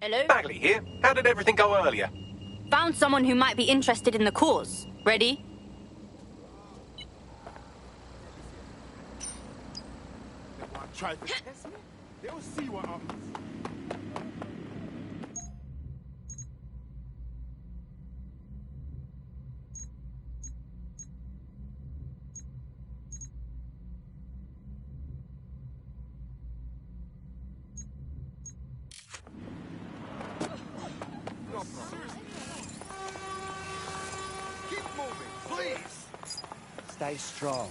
Hello? Bagley here. How did everything go earlier? Found someone who might be interested in the cause. Ready? Try to test me? They'll see what happens. Keep moving, please. Stay strong.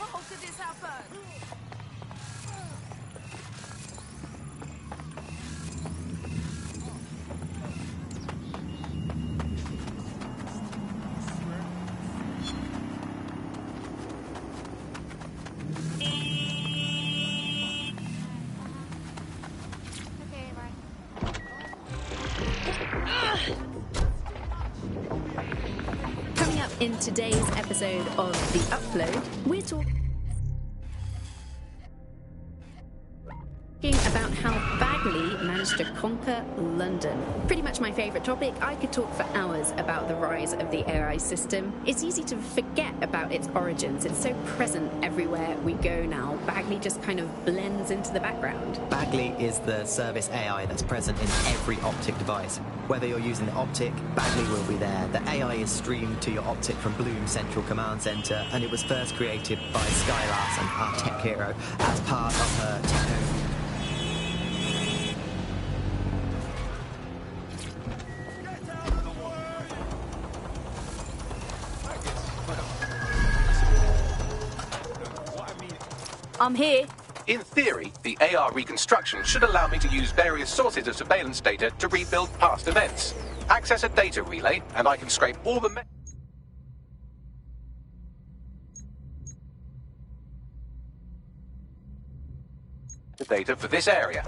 How did this happen? Coming up in today's episode of The Upload, we're talking about how Bagley managed to conquer London. Pretty much my favourite topic. I could talk for hours about the rise of the AI system. It's easy to forget about its origins. It's so present everywhere we go now. Bagley just kind of blends into the background. Bagley is the service AI that's present in every Optic device. Whether you're using the Optic, Bagley will be there. The AI is streamed to your Optic from Bloom Central Command Center, and it was first created by Sky Larson, our tech hero, as part of her techno. I'm here. In theory, the AR reconstruction should allow me to use various sources of surveillance data to rebuild past events. Access a data relay, and I can scrape all the data for this area.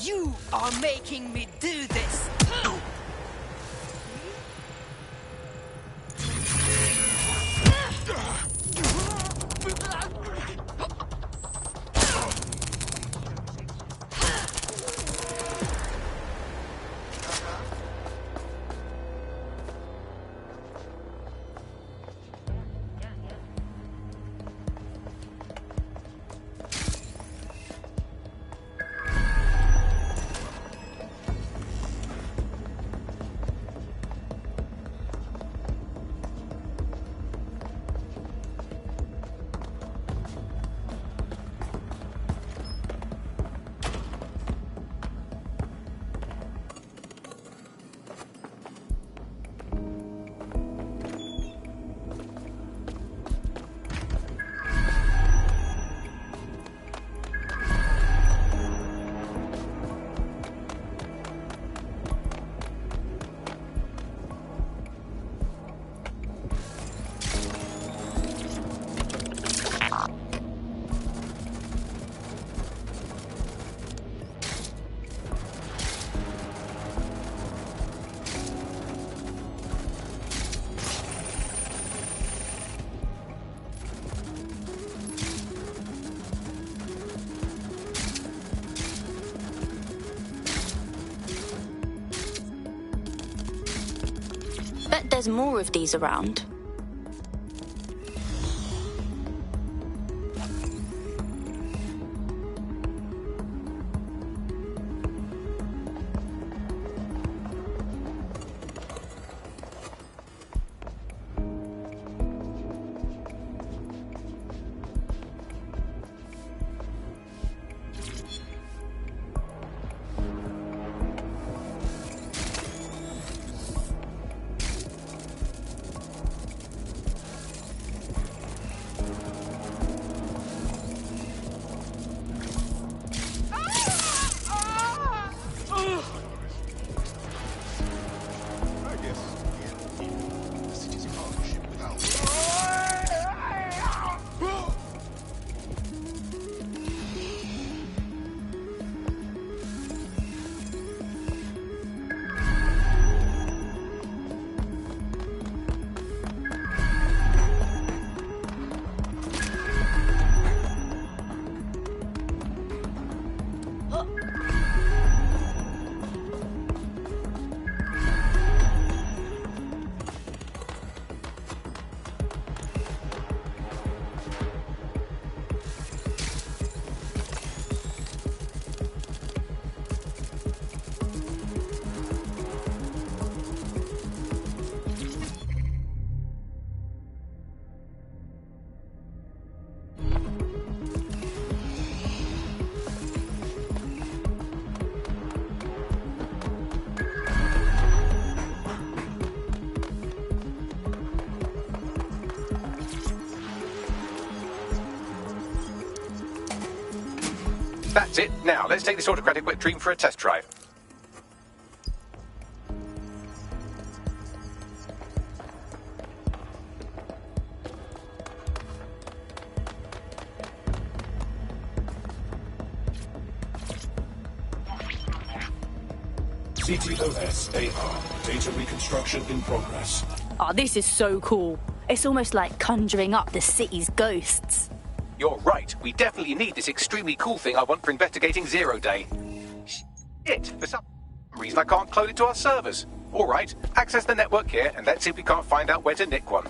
You are making me do this! Bet there's more of these around. That's it. Now, let's take this autocratic wet dream for a test drive. CTOS AR. Data reconstruction in progress. Oh, this is so cool. It's almost like conjuring up the city's ghosts. You're right. We definitely need this extremely cool thing I want for investigating Zero Day. Shit. For some reason I can't clone it to our servers. All right. Access the network here and let's see if we can't find out where to nick one.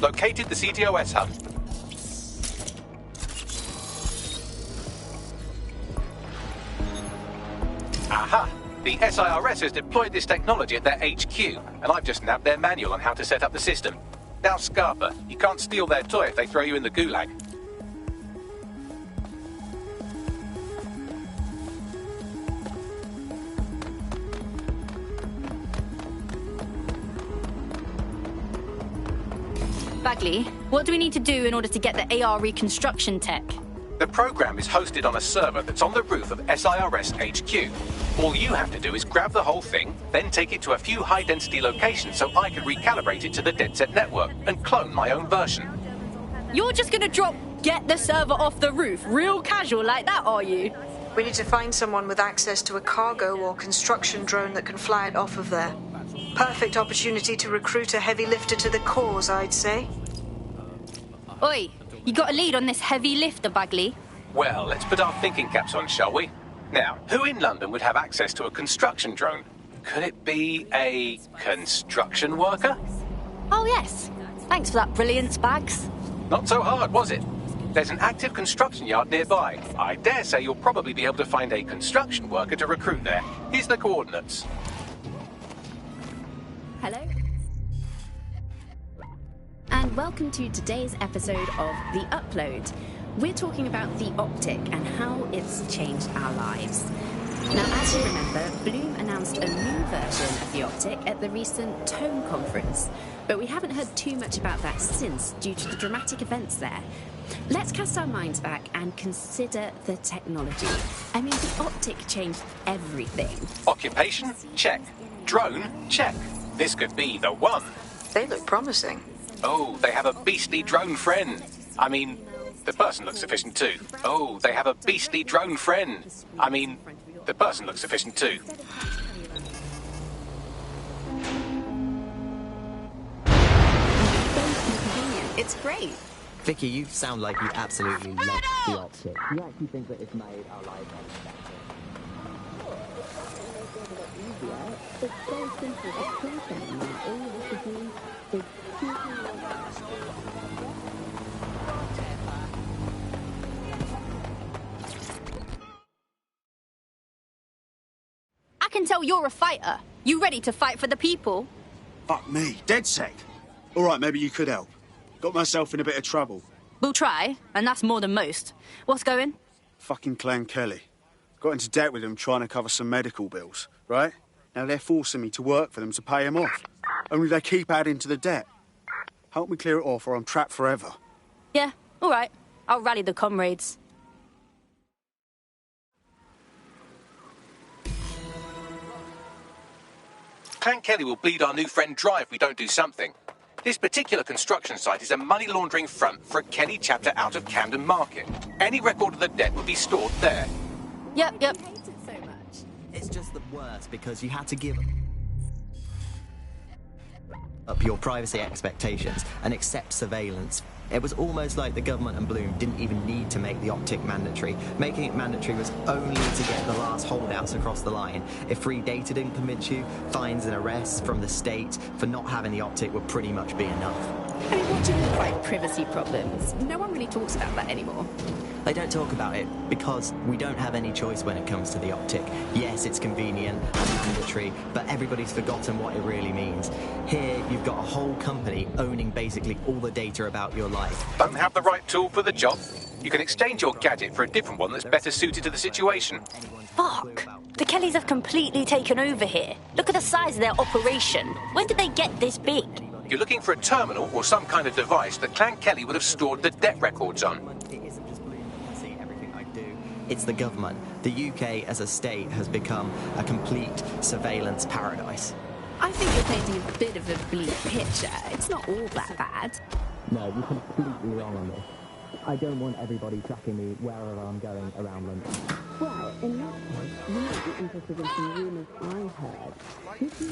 Located the CTOS hub. Aha! The SIRS has deployed this technology at their HQ, and I've just nabbed their manual on how to set up the system. Now, Scarpa, you can't steal their toy if they throw you in the gulag. Bagley, what do we need to do in order to get the AR reconstruction tech? The program is hosted on a server that's on the roof of SIRS HQ. All you have to do is grab the whole thing, then take it to a few high-density locations so I can recalibrate it to the DedSet network and clone my own version. You're just gonna get the server off the roof, real casual like that, are you? We need to find someone with access to a cargo or construction drone that can fly it off of there. Perfect opportunity to recruit a heavy lifter to the cause, I'd say. Oi, you got a lead on this heavy lifter, Bagley? Well, let's put our thinking caps on, shall we? Now, who in London would have access to a construction drone? Could it be a construction worker? Oh, yes. Thanks for that brilliance, Bags. Not so hard, was it? There's an active construction yard nearby. I dare say you'll probably be able to find a construction worker to recruit there. Here's the coordinates. Hello? And welcome to today's episode of The Upload. We're talking about the optic and how it's changed our lives. Now, as you remember, Bloom announced a new version of the optic at the recent Tone conference, but we haven't heard too much about that since due to the dramatic events there. Let's cast our minds back and consider the technology. I mean, the optic changed everything. Occupation? Check. Drone? Check. This could be the one. They look promising. Oh, they have a beastly drone friend. I mean, the person looks sufficient too. Oh, they have a beastly drone friend. I mean, the person looks sufficient too. It's great. Vicky, you sound like you absolutely love the optic. You actually think that it's made our lives better. It's so simple. It's something that all you have to do is I can tell you're a fighter. You ready to fight for the people? Fuck me, DedSec. All right, maybe you could help. Got myself in a bit of trouble. We'll try, and that's more than most. What's going? Fucking Clan Kelly. Got into debt with them trying to cover some medical bills, right? Now they're forcing me to work for them to pay them off. Only they keep adding to the debt. Help me clear it off or I'm trapped forever. Yeah, all right. I'll rally the comrades. Clan Kelly will bleed our new friend dry if we don't do something. This particular construction site is a money laundering front for a Kelly chapter out of Camden Market. Any record of the debt would be stored there. Yep. I hate it so much. It's just the worst because you had to give up your privacy expectations and accept surveillance. It was almost like the government and Bloom didn't even need to make the optic mandatory. Making it mandatory was only to get the last holdouts across the line. If free data didn't convince you, fines and arrests from the state for not having the optic would pretty much be enough. I mean, what do you mean by privacy problems? No one really talks about that anymore. They don't talk about it because we don't have any choice when it comes to the optic. Yes, it's convenient and mandatory, but everybody's forgotten what it really means. Here, you've got a whole company owning basically all the data about your life. Don't have the right tool for the job? You can exchange your gadget for a different one that's better suited to the situation. Fuck. The Kellys have completely taken over here. Look at the size of their operation. When did they get this big? You're looking for a terminal or some kind of device that Clan Kelly would have stored the debt records on. It isn't just Bloom who can see everything I do. It's the government. The UK as a state has become a complete surveillance paradise. I think you're painting a bit of a bleak picture. It's not all that bad. No, you're completely wrong on this. I don't want everybody tracking me wherever I'm going around London. Well, in that case, you might be interested in some rumours I heard. Did you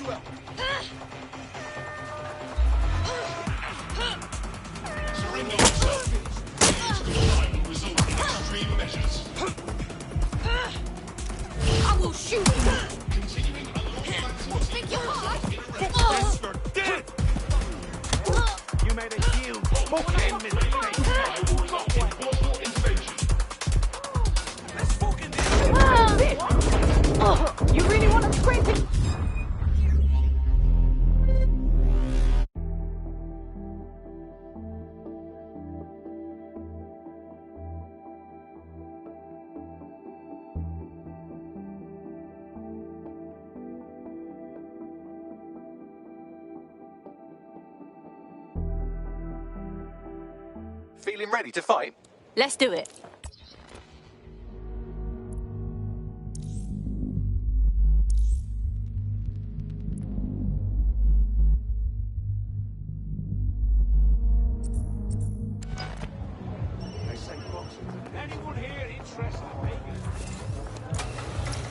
to help. Surrender yourself. Comply will result in extreme measures. I will shoot you. Continuing unlawful Think you're hard? activity. For death! You made a huge fucking mistake. I will not enforce your invasion. Let's fucking do it. You really want to scrape it? Feeling ready to fight? Let's do it. Anyone here interested in making?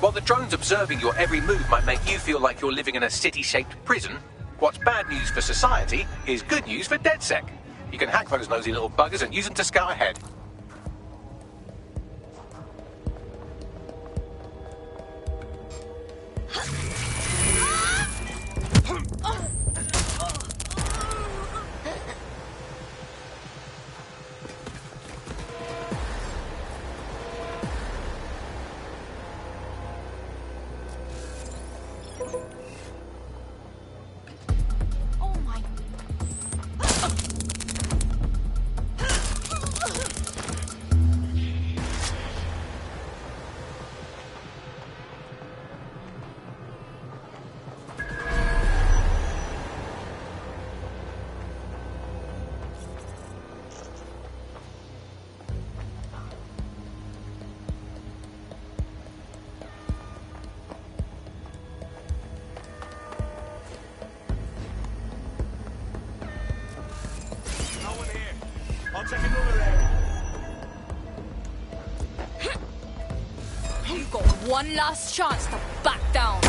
While the drones observing your every move might make you feel like you're living in a city-shaped prison, what's bad news for society is good news for DedSec. You can hack those nosy little buggers and use them to scout ahead. Oh my. No one here. I'll take another area. You've got one last chance to back down.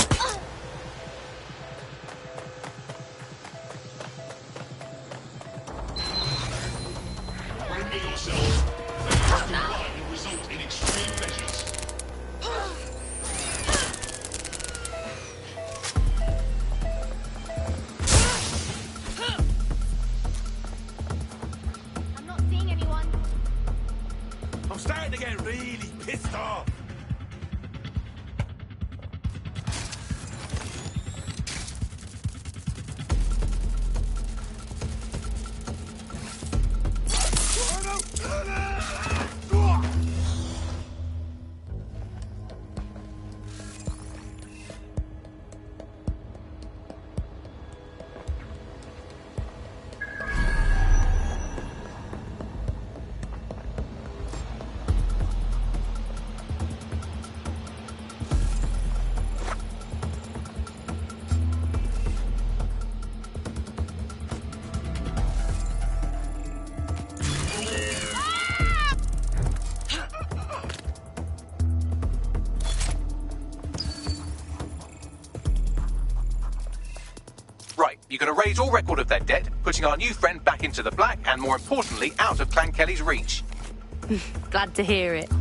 Surrender yourself. Failure to comply will result in extreme measures. I'm not seeing anyone. I'm starting to get really pissed off. Right, you can erase all record of their debt, putting our new friend back into the black and, more importantly, out of Clan Kelly's reach. Glad to hear it.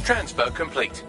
Transfer complete.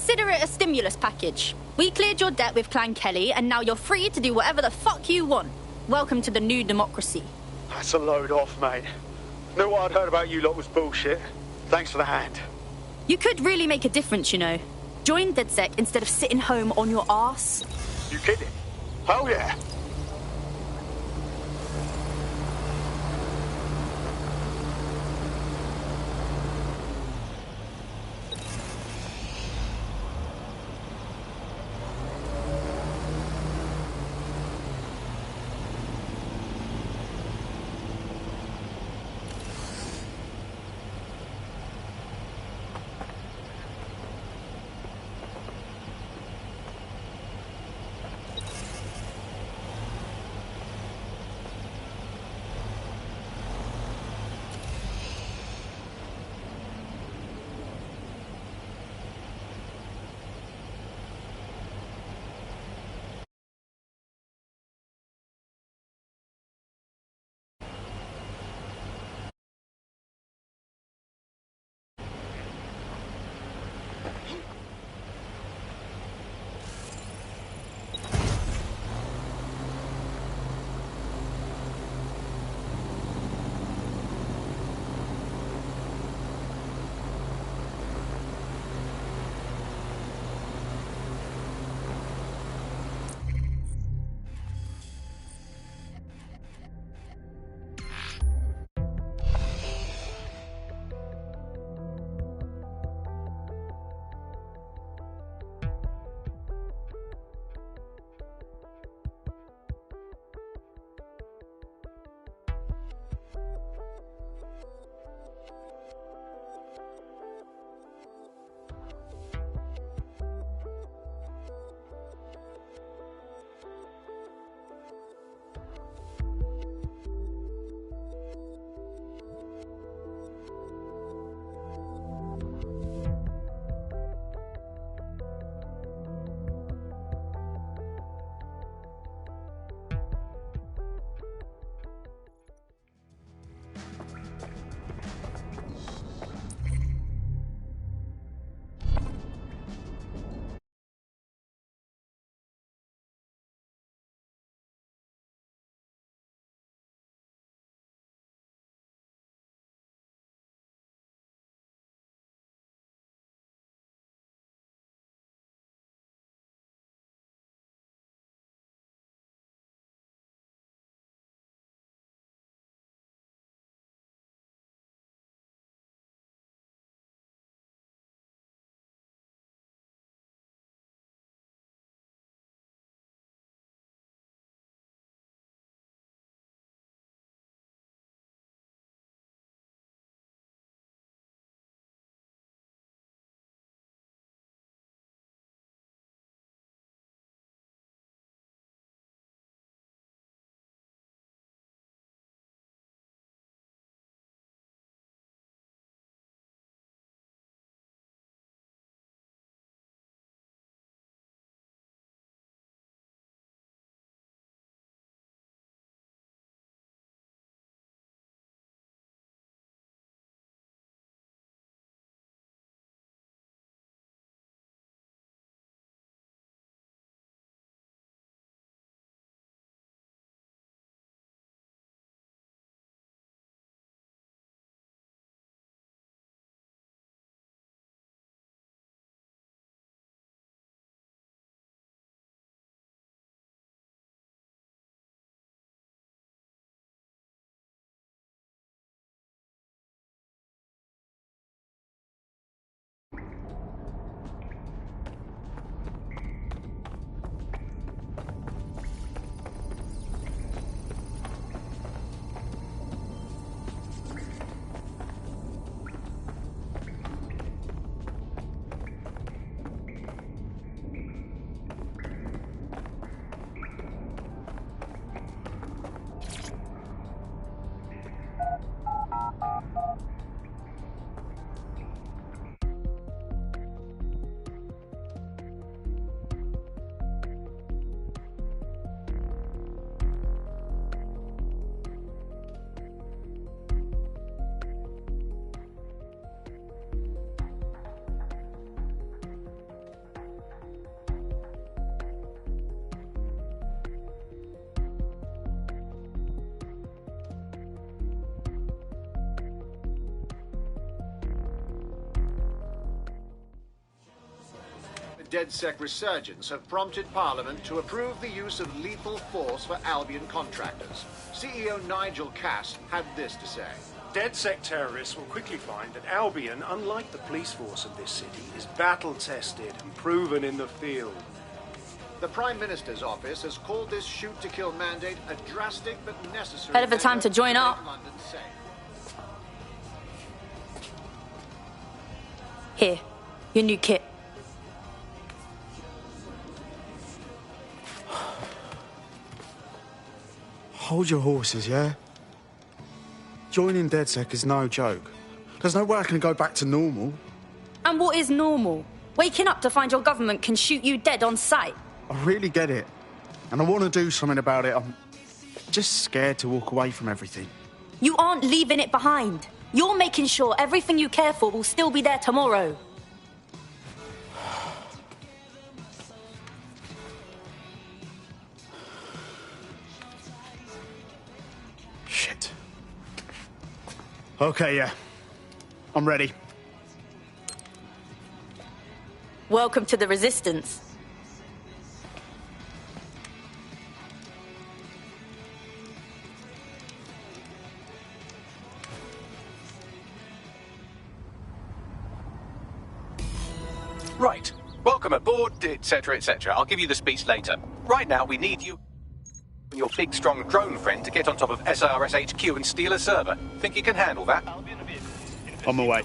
Consider it a stimulus package. We cleared your debt with Clan Kelly, and now you're free to do whatever the fuck you want. Welcome to the new democracy. That's a load off, mate. Know what I'd heard about you lot was bullshit. Thanks for the hand. You could really make a difference, you know. Join DedSec instead of sitting home on your arse. You kidding? Hell yeah. DedSec resurgence have prompted Parliament to approve the use of lethal force for Albion contractors. CEO Nigel Cass had this to say. DedSec terrorists will quickly find that Albion, unlike the police force of this city, is battle-tested and proven in the field. The Prime Minister's office has called this shoot-to-kill mandate a drastic but necessary... Hell of a time to join up. London safe. Here, your new kit. Hold your horses, yeah? Joining DedSec is no joke. There's no way I can go back to normal. And what is normal? Waking up to find your government can shoot you dead on sight. I really get it. And I want to do something about it. I'm just scared to walk away from everything. You aren't leaving it behind. You're making sure everything you care for will still be there tomorrow. Shit. Okay, yeah. I'm ready. Welcome to the Resistance. Right. Welcome aboard, etc., etc. I'll give you the speech later. Right now, we need you and your big, strong drone friend to get on top of SRS HQ and steal a server. Think you can handle that? On my way.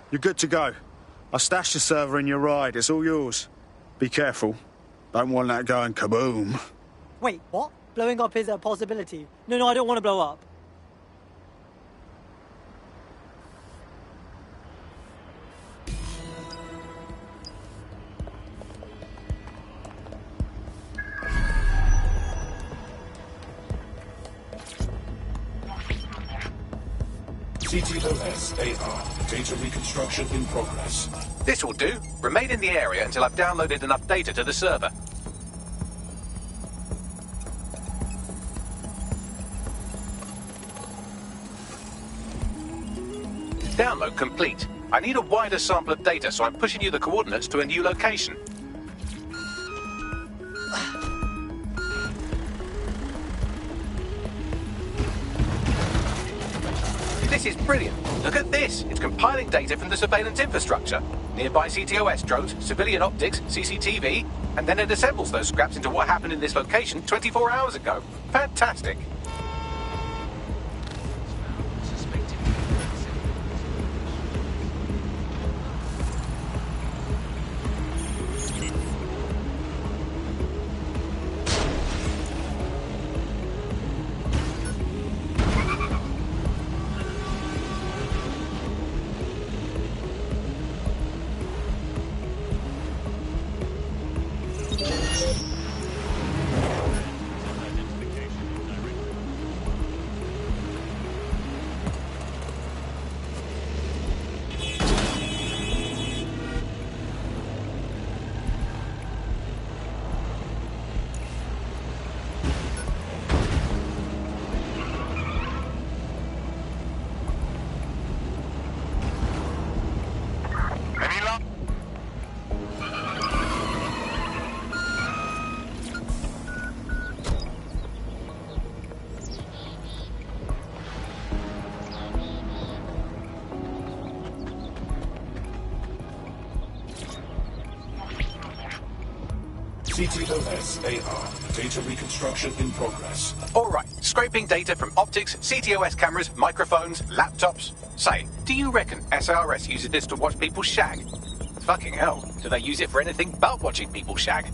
You're good to go. I stashed the server in your ride. It's all yours. Be careful. Don't want that going kaboom. Wait, what? Blowing up is a possibility. No, I don't want to blow up. CTOS AR. Data reconstruction in progress. This will do. Remain in the area until I've downloaded enough data to the server. Download complete. I need a wider sample of data, so I'm pushing you the coordinates to a new location. This is brilliant. Look at this. It's compiling data from the surveillance infrastructure. Nearby CTOS drones, civilian optics, CCTV, and then it assembles those scraps into what happened in this location 24 hours ago. Fantastic. CTOS AR. Data reconstruction in progress. All right, scraping data from optics, CTOS cameras, microphones, laptops. Say, do you reckon SRS uses this to watch people shag? Fucking hell, do they use it for anything but watching people shag?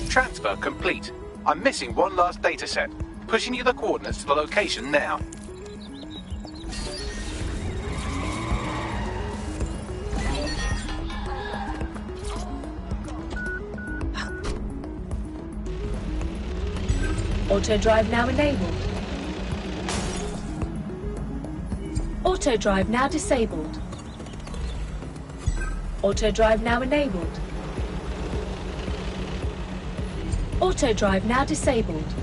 Transfer complete. I'm missing one last data set. Pushing you the coordinates to the location now. Auto drive now enabled. Auto drive now disabled. Auto drive now enabled. Auto drive now disabled.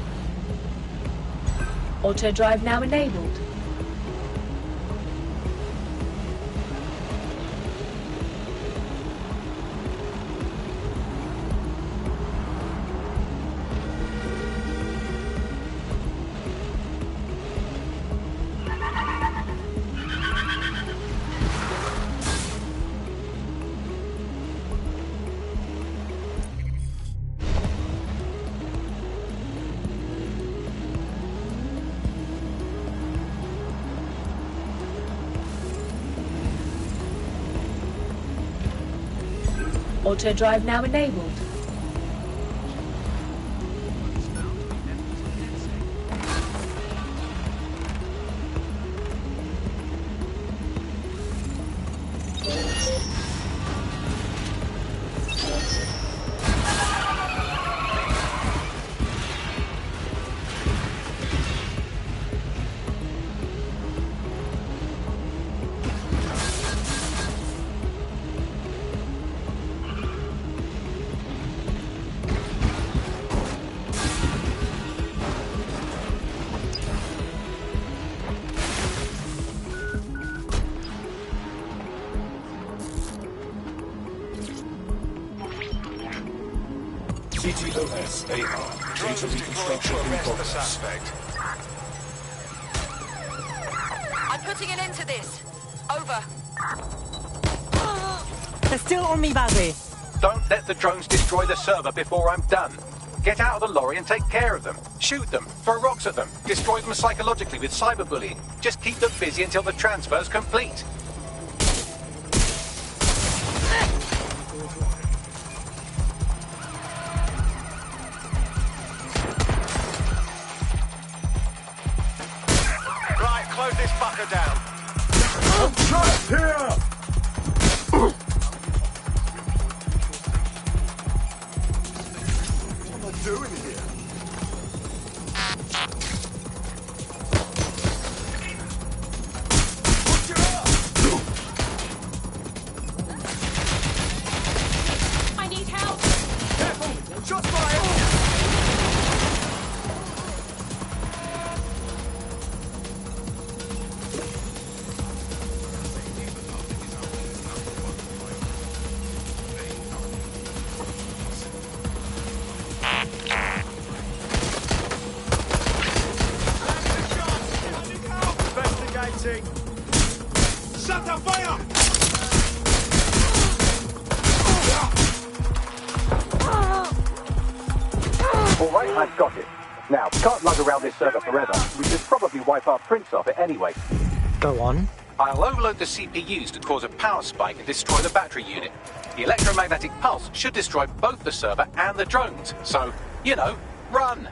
Auto drive now enabled. Auto drive now enabled. CTOS AR. Data reconstruction in progress. I'm putting an end to this. Over. They're still on me, Bazzy. Don't let the drones destroy the server before I'm done. Get out of the lorry and take care of them. Shoot them, throw rocks at them, destroy them psychologically with cyberbullying. Just keep them busy until the transfer's complete. Right, close this fucker down. I'm trapped here! What am I doing here? I need help! Careful! Shots fired! Investigating! Shut the fire! All right, I've got it. Now, we can't lug around this server forever. We should probably wipe our prints off it anyway. Go on. I'll overload the CPUs to cause a power spike and destroy the battery unit. The electromagnetic pulse should destroy both the server and the drones. So, you know, run!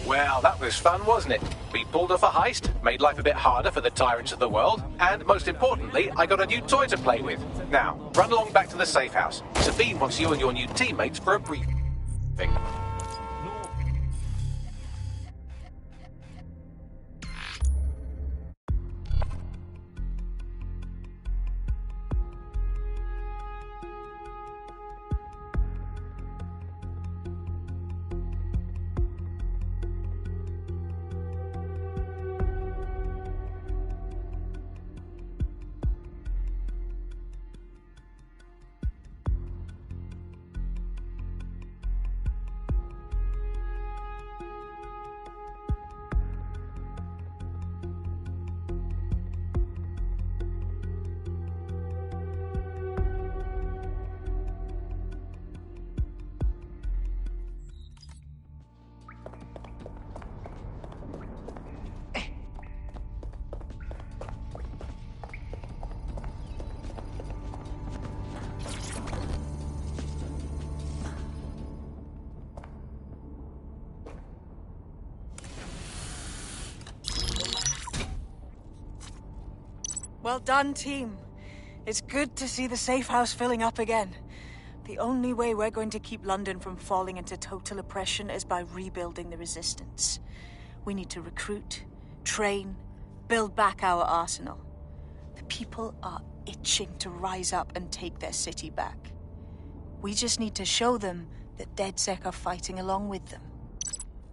Well, that was fun, wasn't it? We pulled off a heist, made life a bit harder for the tyrants of the world, and most importantly, I got a new toy to play with. Now, run along back to the safe house. Sabine wants you and your new teammates for a briefing. Well done, team. It's good to see the safe house filling up again. The only way we're going to keep London from falling into total oppression is by rebuilding the resistance. We need to recruit, train, build back our arsenal. The people are itching to rise up and take their city back. We just need to show them that DedSec are fighting along with them.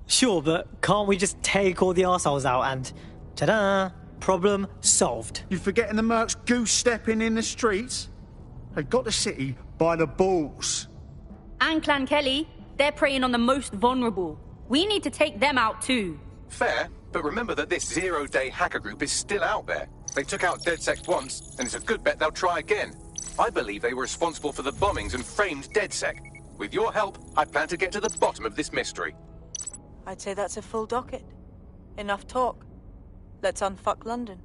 Sure, but can't we just take all the arseholes out and... ta-da! Problem solved. You forgetting the mercs goose-stepping in the streets? They got the city by the balls. And Clan Kelly, they're preying on the most vulnerable. We need to take them out too. Fair, but remember that this zero-day hacker group is still out there. They took out DedSec once, and it's a good bet they'll try again. I believe they were responsible for the bombings and framed DedSec. With your help, I plan to get to the bottom of this mystery. I'd say that's a full docket. Enough talk. Let's unfuck London.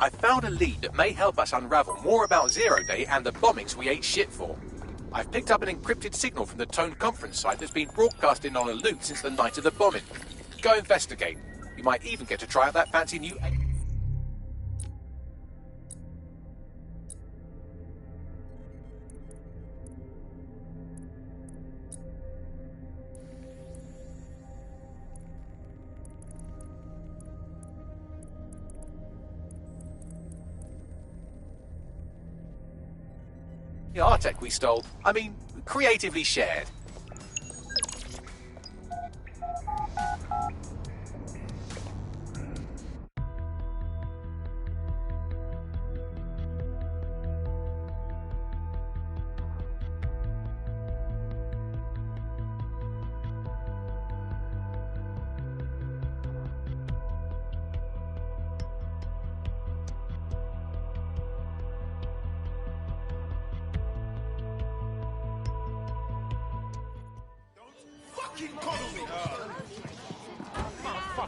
I found a lead that may help us unravel more about Zero Day and the bombings we ate shit for. I've picked up an encrypted signal from the Tone conference site that's been broadcasting on a loop since the night of the bombing. Go investigate. You might even get to try out that fancy new... The Artec we stole. I mean, creatively shared.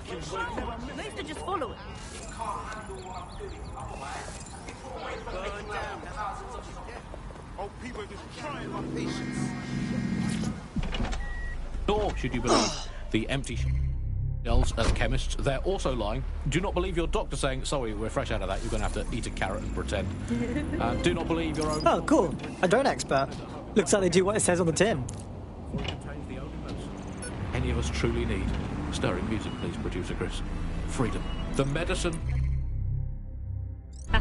We have to just follow it. Or, should you believe, the empty shelves as chemists, they're also lying. Do not believe your doctor saying, sorry, we're fresh out of that, you're going to have to eat a carrot and pretend. Do not believe your own... Oh, cool. A drone expert. Looks like they do what it says on the tin. Any of us truly need. Stirring music, please, producer Chris. Freedom. The medicine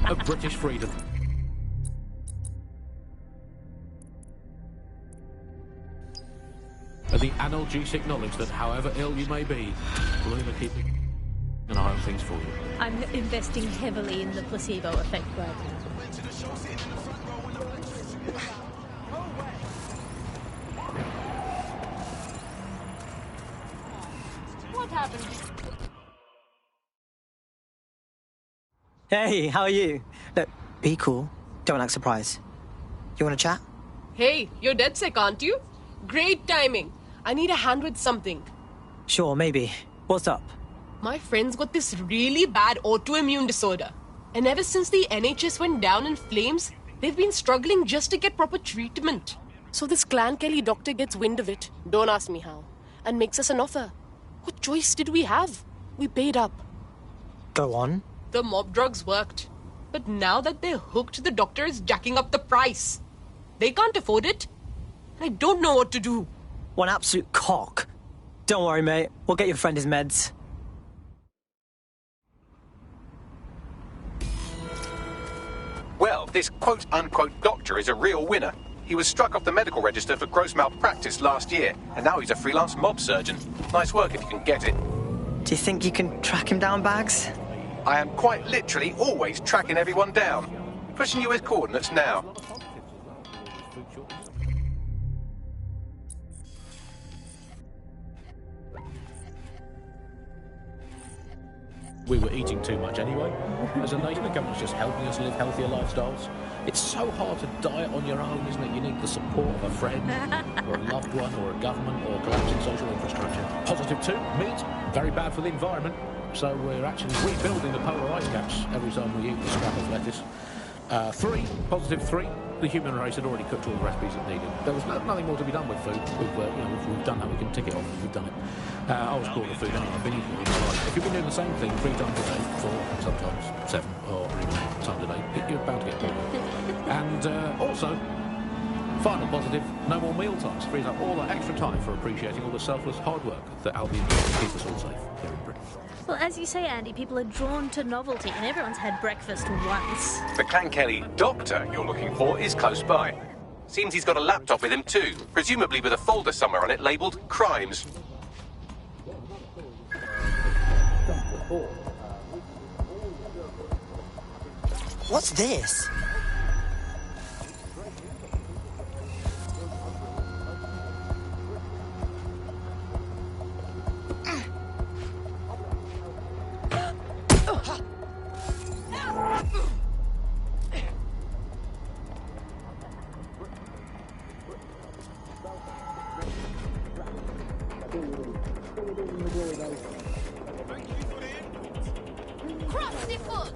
of British freedom. And the analgesic knowledge that however ill you may be, we'll either keep an eye on things for you. I'm investing heavily in the placebo effect right now. What happened? Hey, how are you? Look, be cool. Don't act surprised. You want to chat? Hey, you're dead sick, aren't you? Great timing. I need a hand with something. Sure, maybe. What's up? My friend's got this really bad autoimmune disorder. And ever since the NHS went down in flames, they've been struggling just to get proper treatment. So this Clan Kelly doctor gets wind of it, don't ask me how, and makes us an offer. What choice did we have? We paid up. Go on. The mob drugs worked. But now that they're hooked, the doctor is jacking up the price. They can't afford it. I don't know what to do. One absolute cock. Don't worry, mate. We'll get your friend his meds. Well, this quote-unquote doctor is a real winner. He was struck off the medical register for gross malpractice last year, and now he's a freelance mob surgeon. Nice work if you can get it. Do you think you can track him down, Bags? I am quite literally always tracking everyone down. Pushing you his coordinates now. We were eating too much anyway. As a nation, the government's just helping us live healthier lifestyles. It's so hard to diet on your own, isn't it? You need the support of a friend, or a loved one, or a government, or collapsing social infrastructure. Positive 2, meat, very bad for the environment. So we're actually rebuilding the polar ice caps every time we eat a scrap of lettuce. 3, positive 3, the human race had already cooked all the recipes it needed. There was nothing more to be done with food. We've done that, we can tick it off if we've done it. I was caught the food anyway, I've been eating it all my life. If you've been doing the same thing 3 times a day, 4, sometimes 7, or even 8 times a day, you're bound to get bored. And also, final positive, no more meal times. Frees up all that extra time for appreciating all the selfless hard work that Albion does to keep us all safe here in Britain. Well, as you say, Andy, people are drawn to novelty, and everyone's had breakfast once. The Clan Kelly doctor you're looking for is close by. Seems he's got a laptop with him too, presumably with a folder somewhere on it labelled Crimes. What's this? Cross the foot!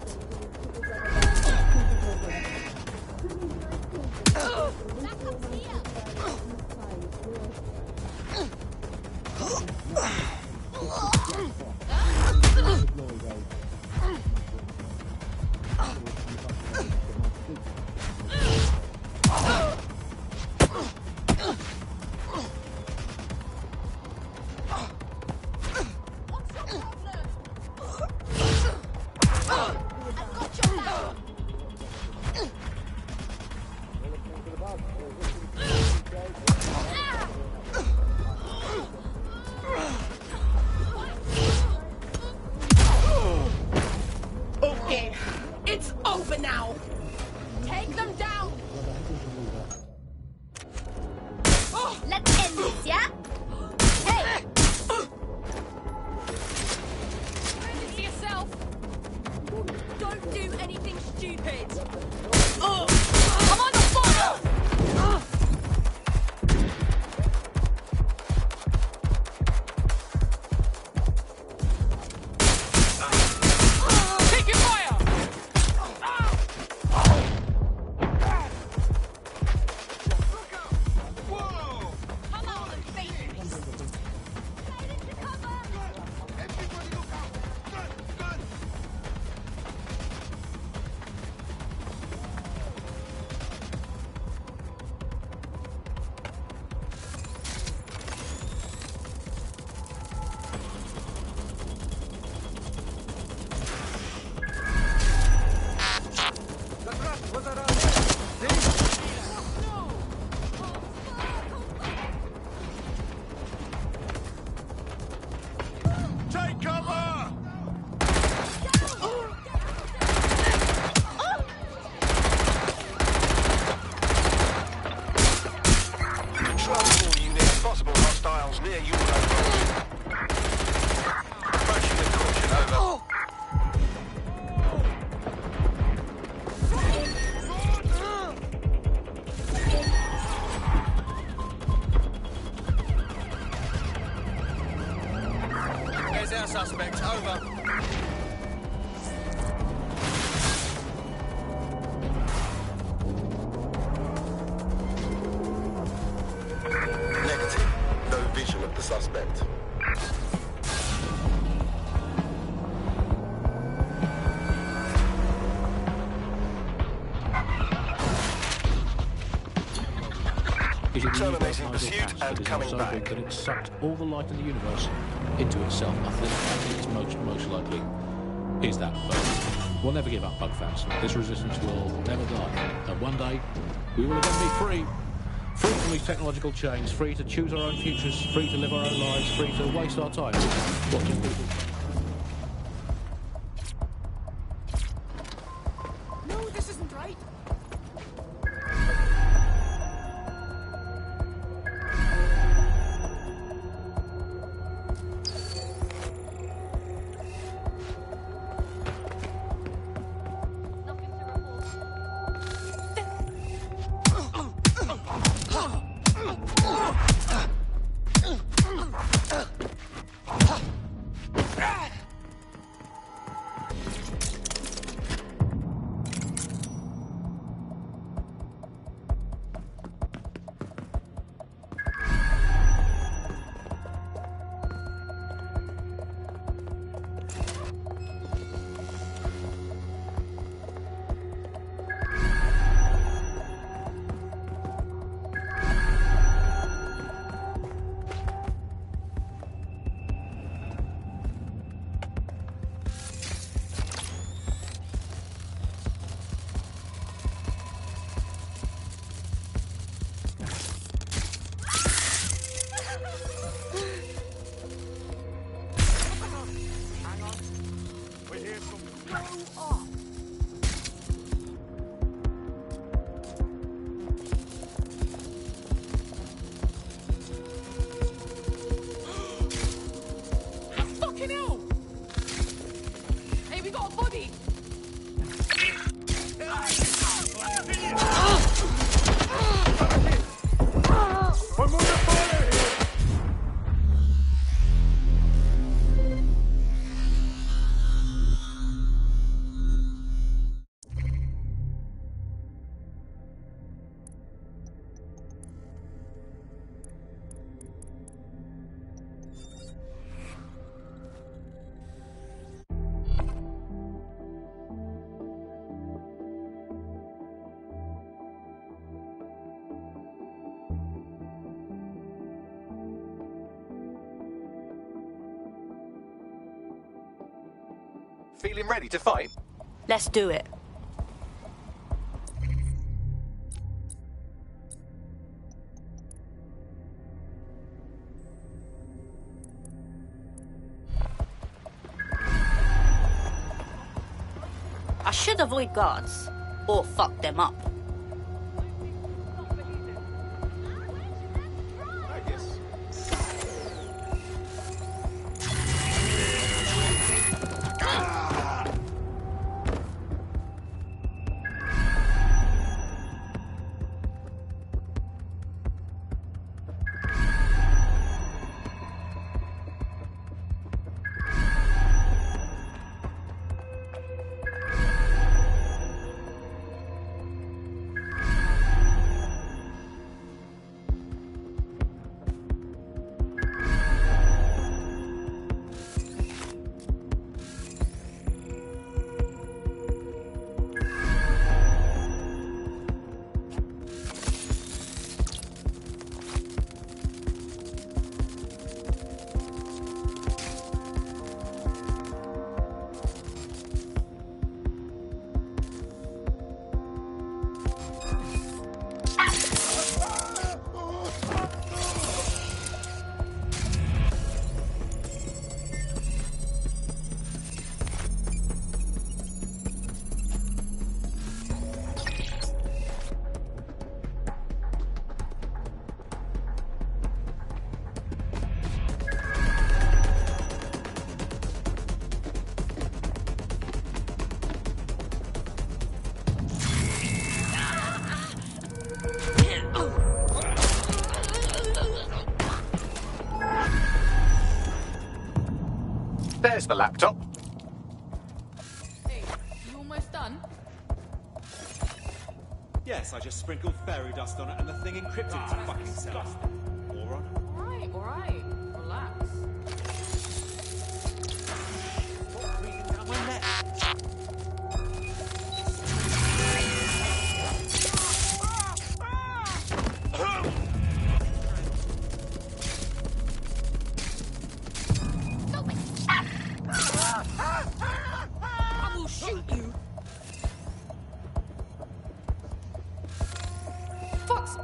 Okay, it's over now. Take them down! Let's end this, yeah? Hey! Prove yourself! Don't do anything stupid! I'm on the fire! Taking fire! Come on, baby! Get into cover! Take cover! Control all units, possible hostiles near you. Approaching the caution, over. There's our suspect, over. Negative. No vision of the suspect. Is it Terminating the pursuit and coming so back. big that it sucked all the light in the universe into itself? I think it's most likely is that. But we'll never give up, bug fans. This resistance will never die. And one day, we will again be free. Free from these technological chains, free to choose our own futures, free to live our own lives, free to waste our time watching people. No, this isn't right. Fucking hell! Hey, we got a body! I'm under fire here! Feeling ready to fight? Let's do it. I should avoid guards, or fuck them up. There's the laptop. Hey, you almost done? Yes, I just sprinkled fairy dust on it and the thing encrypted its fucking self. Moron. Alright. Relax. Stop breathing down my neck. I will shoot you. Fox.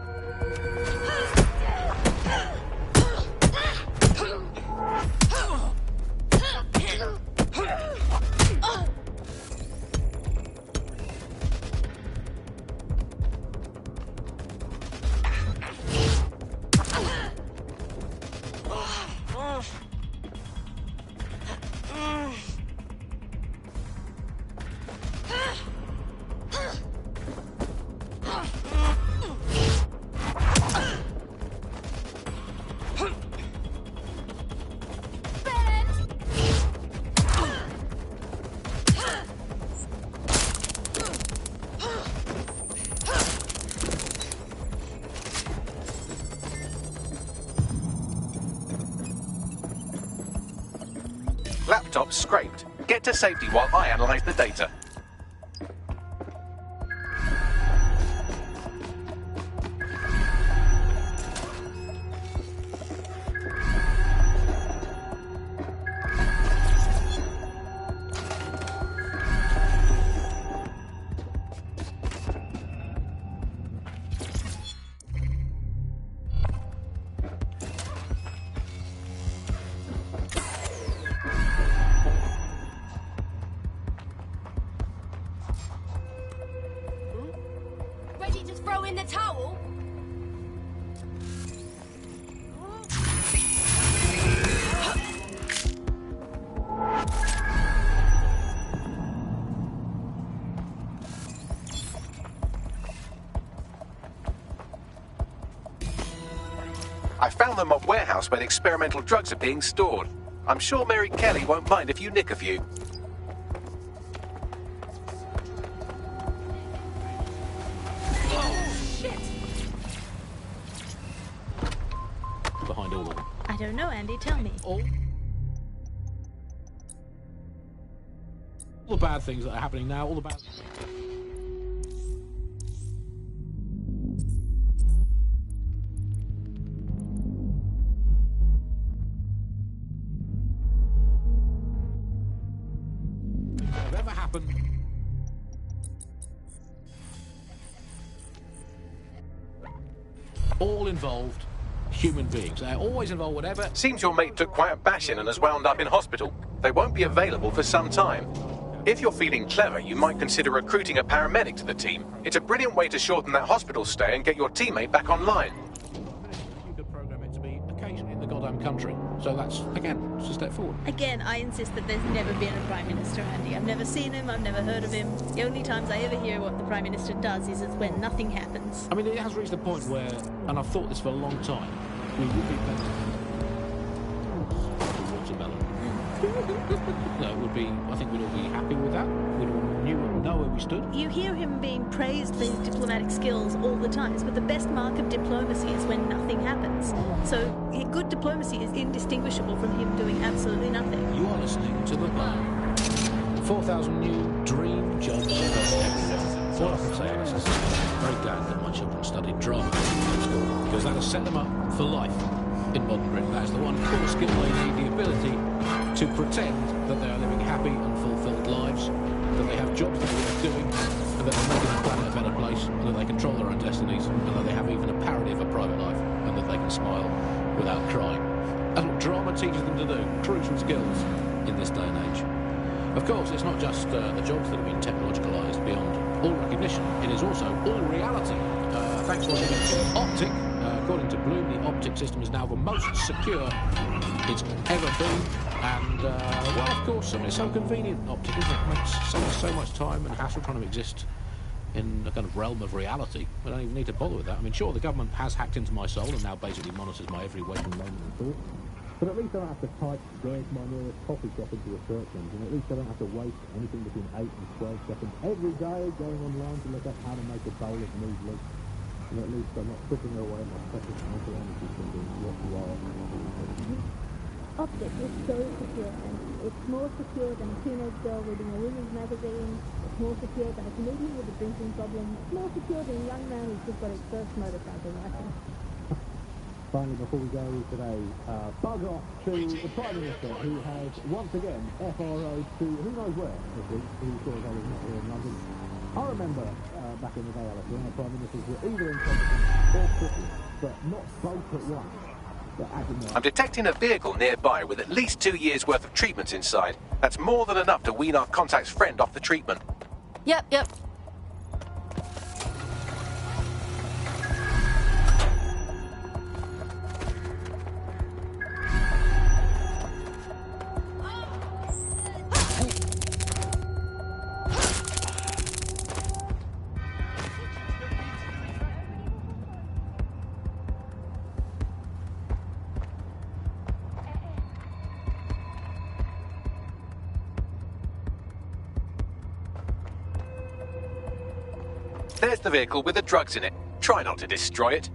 Laptop scraped. Get to safety while I analyze the data. Ready to throw in the towel? I found the mob warehouse where the experimental drugs are being stored. I'm sure Mary Kelly won't mind if you nick a few. Behind all of them. I don't know, Andy. Tell me. All the bad things that are happening now, all the bad... whatever happened. All involved human beings. They're always involved, whatever. Seems your mate took quite a bashing and has wound up in hospital. They won't be available for some time. If you're feeling clever, you might consider recruiting a paramedic to the team. It's a brilliant way to shorten that hospital stay and get your teammate back online. You could program it to be occasionally in the goddamn country. So that's, again, it's a step forward. Again, I insist that there's never been a Prime Minister, Andy. I've never seen him, I've never heard of him. The only times I ever hear what the Prime Minister does is it's when nothing happens. I mean, it has reached a point where, and I've thought this for a long time, we would be better. Watermelon. No, it would be, I think we'd all be happy with that. We'd all know where we stood. You hear him being praised for his diplomatic skills all the time, but the best mark of diplomacy is when nothing happens. So good diplomacy is indistinguishable from him doing absolutely nothing. You are listening to the line. 4,000 new dream jobs. All I can say, Alice, is I'm very glad that my children studied drama at school, because that has set them up for life in modern Britain. That's the one core skill they need, the ability to pretend that they are living happy and fulfilled lives, that they have jobs that they're worth doing, and that they're making the planet a better place, and that they control their own destinies, and that they have even a parody of a private life, and that they can smile without crying. That's what drama teaches them to do. Crucial skills in this day and age. Of course, it's not just the jobs that have been technologicalised beyond all recognition. It is also all reality. Thanks once again to Optic. According to Bloom, the Optic system is now the most secure it's ever been. And, well, of course, I mean, it's so convenient, Optic, isn't it? I mean, it saves so much time and hassle trying to exist in a kind of realm of reality. I don't even need to bother with that. I mean, sure, the government has hacked into my soul and now basically monitors my every waking moment and thought. But at least I don't have to type "where's my nearest coffee shop" into a search engine. At least I don't have to waste anything between 8 and 12 seconds every day going online to look up how to make a bowl of muesli. And at least I'm not putting away my precious mental energy thinking what you are. Optic is so secure, and it's more secure than a teenage girl reading a women's magazine. It's more secure than a comedian with a drinking problem. It's more secure than a young man who's just got his first motorcycle license. Finally, before we go today, bug off to the Prime Minister, who has once again FRO'd to who knows where this week, who sure as hell is not here in London. I remember back in the day, Alice, when our Prime Ministers were either incompetent or crooked, but not both at once. I'm detecting a vehicle nearby with at least 2 years' worth of treatments inside. That's more than enough to wean our contact's friend off the treatment. Yep. There's the vehicle with the drugs in it. Try not to destroy it.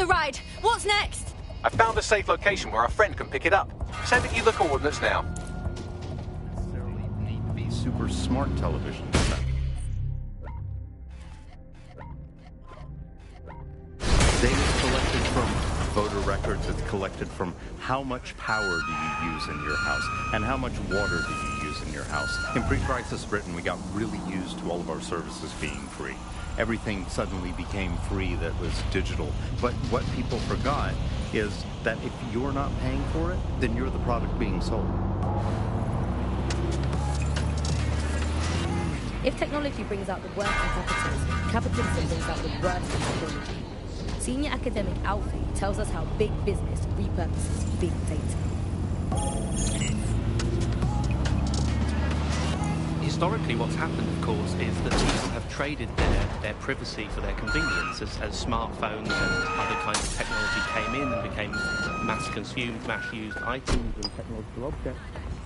the ride. What's next? I found a safe location where our friend can pick it up. Sending you the coordinates now. Necessarily need to be super smart television. Data collected from voter records. It's collected from how much power do you use in your house and how much water do you use in your house. In pre-crisis Britain, we got really used to all of our services being free. Everything suddenly became free that was digital. But what people forgot is that if you're not paying for it, then you're the product being sold. If technology brings out the worst in capitalism, capitalism brings out the worst in technology. Senior academic Alfie tells us how big business repurposes big data. Historically, what's happened, of course, is that people have traded their privacy for their convenience as smartphones and other kinds of technology came in and became mass-consumed, mass-used items and technological objects.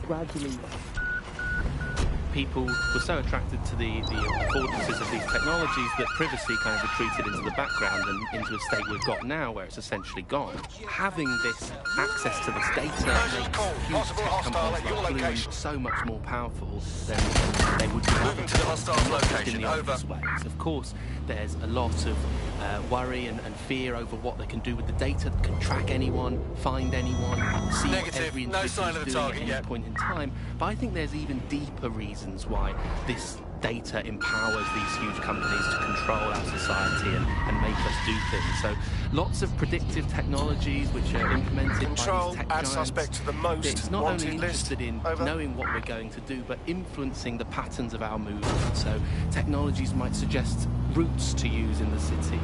Gradually, people were so attracted to the affordances of these technologies that privacy kind of retreated into the background and into a state we've got now where it's essentially gone. Having this access to this data makes huge tech companies like Bloom so much more powerful than they would be able to the hostile location. In the obvious ways. Of course, there's a lot of worry and fear over what they can do with the data. They can track anyone, find anyone, see what every individual is doing at any point in time. But I think there's even deeper reasons why this data empowers these huge companies to control our society and make us do things. So lots of predictive technologies which are implemented by these tech giants. Suspect to the most it's not only interested in knowing what we're going to do, but influencing the patterns of our movement. So technologies might suggest routes to use in the city,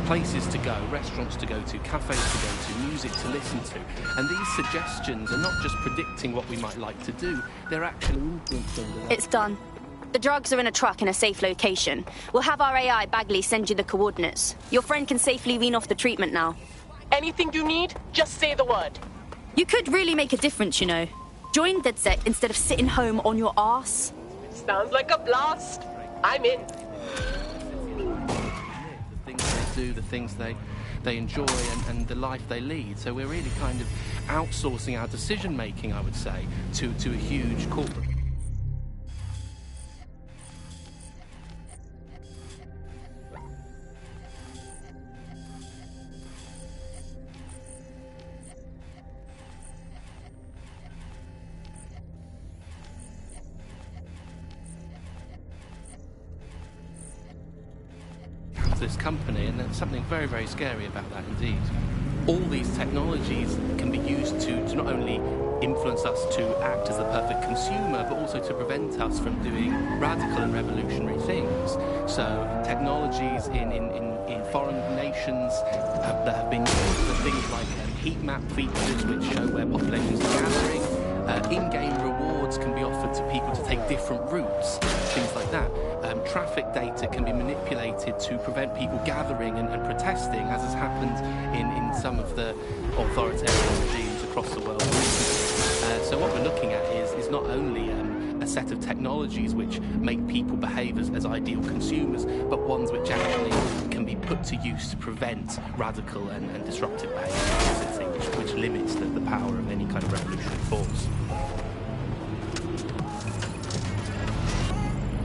places to go, restaurants to go to, cafes to go to, music to listen to. And these suggestions are not just predicting what we might like to do, they're actually influencing them. It's done. The drugs are in a truck in a safe location. We'll have our AI Bagley send you the coordinates. Your friend can safely wean off the treatment now. Anything you need, just say the word. You could really make a difference, you know. Join DedSec instead of sitting home on your arse. Sounds like a blast. I'm in. The things they enjoy and the life they lead. So we're really kind of outsourcing our decision making, I would say, to a huge corporate. This company, and there's something very, very scary about that indeed. All these technologies can be used to not only influence us to act as the perfect consumer, but also to prevent us from doing radical and revolutionary things. So technologies in foreign nations that have been used for things like heat map features which show where populations are gathering. In-game rewards can be offered to people to take different routes, things like that. Traffic data can be manipulated to prevent people gathering and protesting, as has happened in some of the authoritarian regimes across the world. So what we're looking at is not only a set of technologies which make people behave as ideal consumers, but ones which actually can be put to use to prevent radical and disruptive behaviour, which limits the power of any kind of revolutionary force.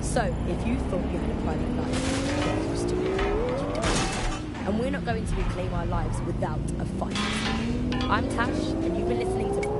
So, if you thought you had a private life, get used to it. You don't. And we're not going to reclaim our lives without a fight. I'm Tash, and you've been listening to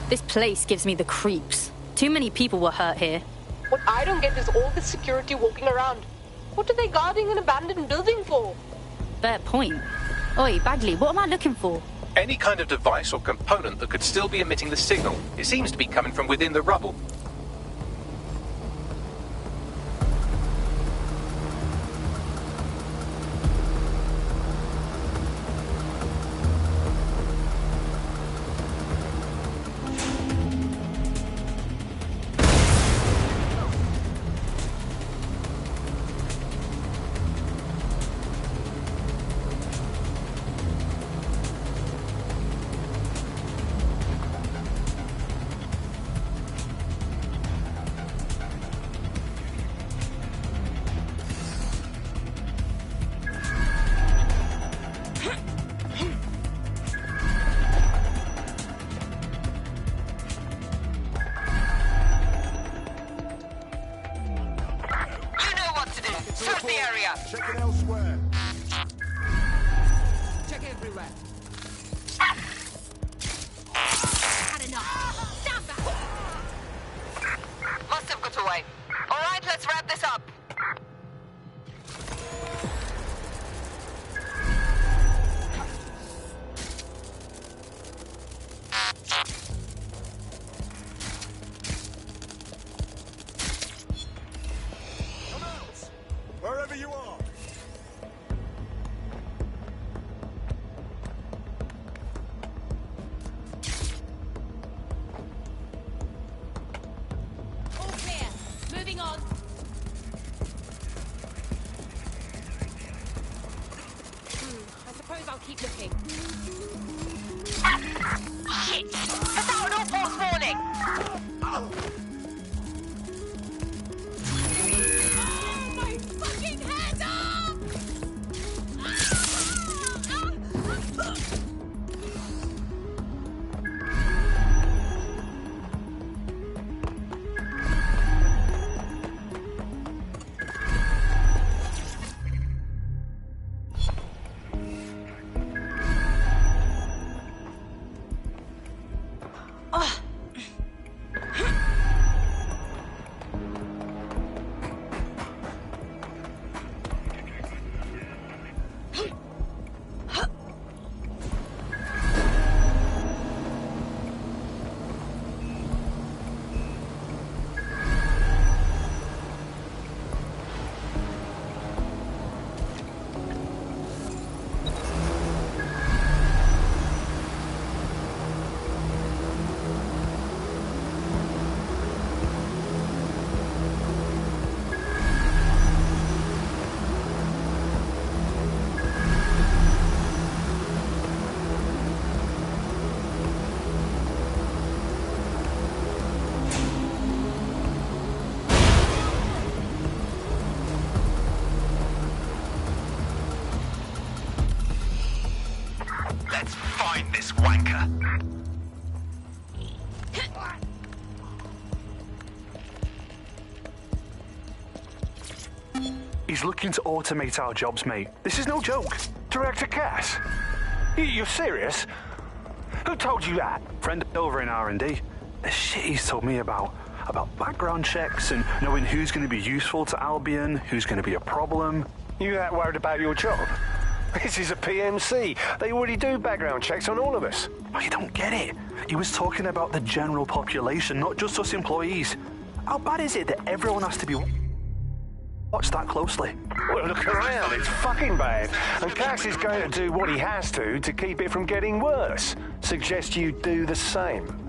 This place gives me the creeps. Too many people were hurt here. What I don't get is all the security walking around. What are they guarding an abandoned building for? Fair point. Oi, Bagley, what am I looking for? Any kind of device or component that could still be emitting the signal. It seems to be coming from within the rubble. He's looking to automate our jobs, mate. This is no joke. Director Cass? You're serious? Who told you that? Friend over in R&D. The shit he's told me about background checks and knowing who's going to be useful to Albion, who's going to be a problem. You that worried about your job? This is a PMC. They already do background checks on all of us. Oh, you don't get it. He was talking about the general population, not just us employees. How bad is it that everyone has to be watched that closely? Well, look around. It's fucking bad. And Cass is going to do what he has to keep it from getting worse. Suggest you do the same.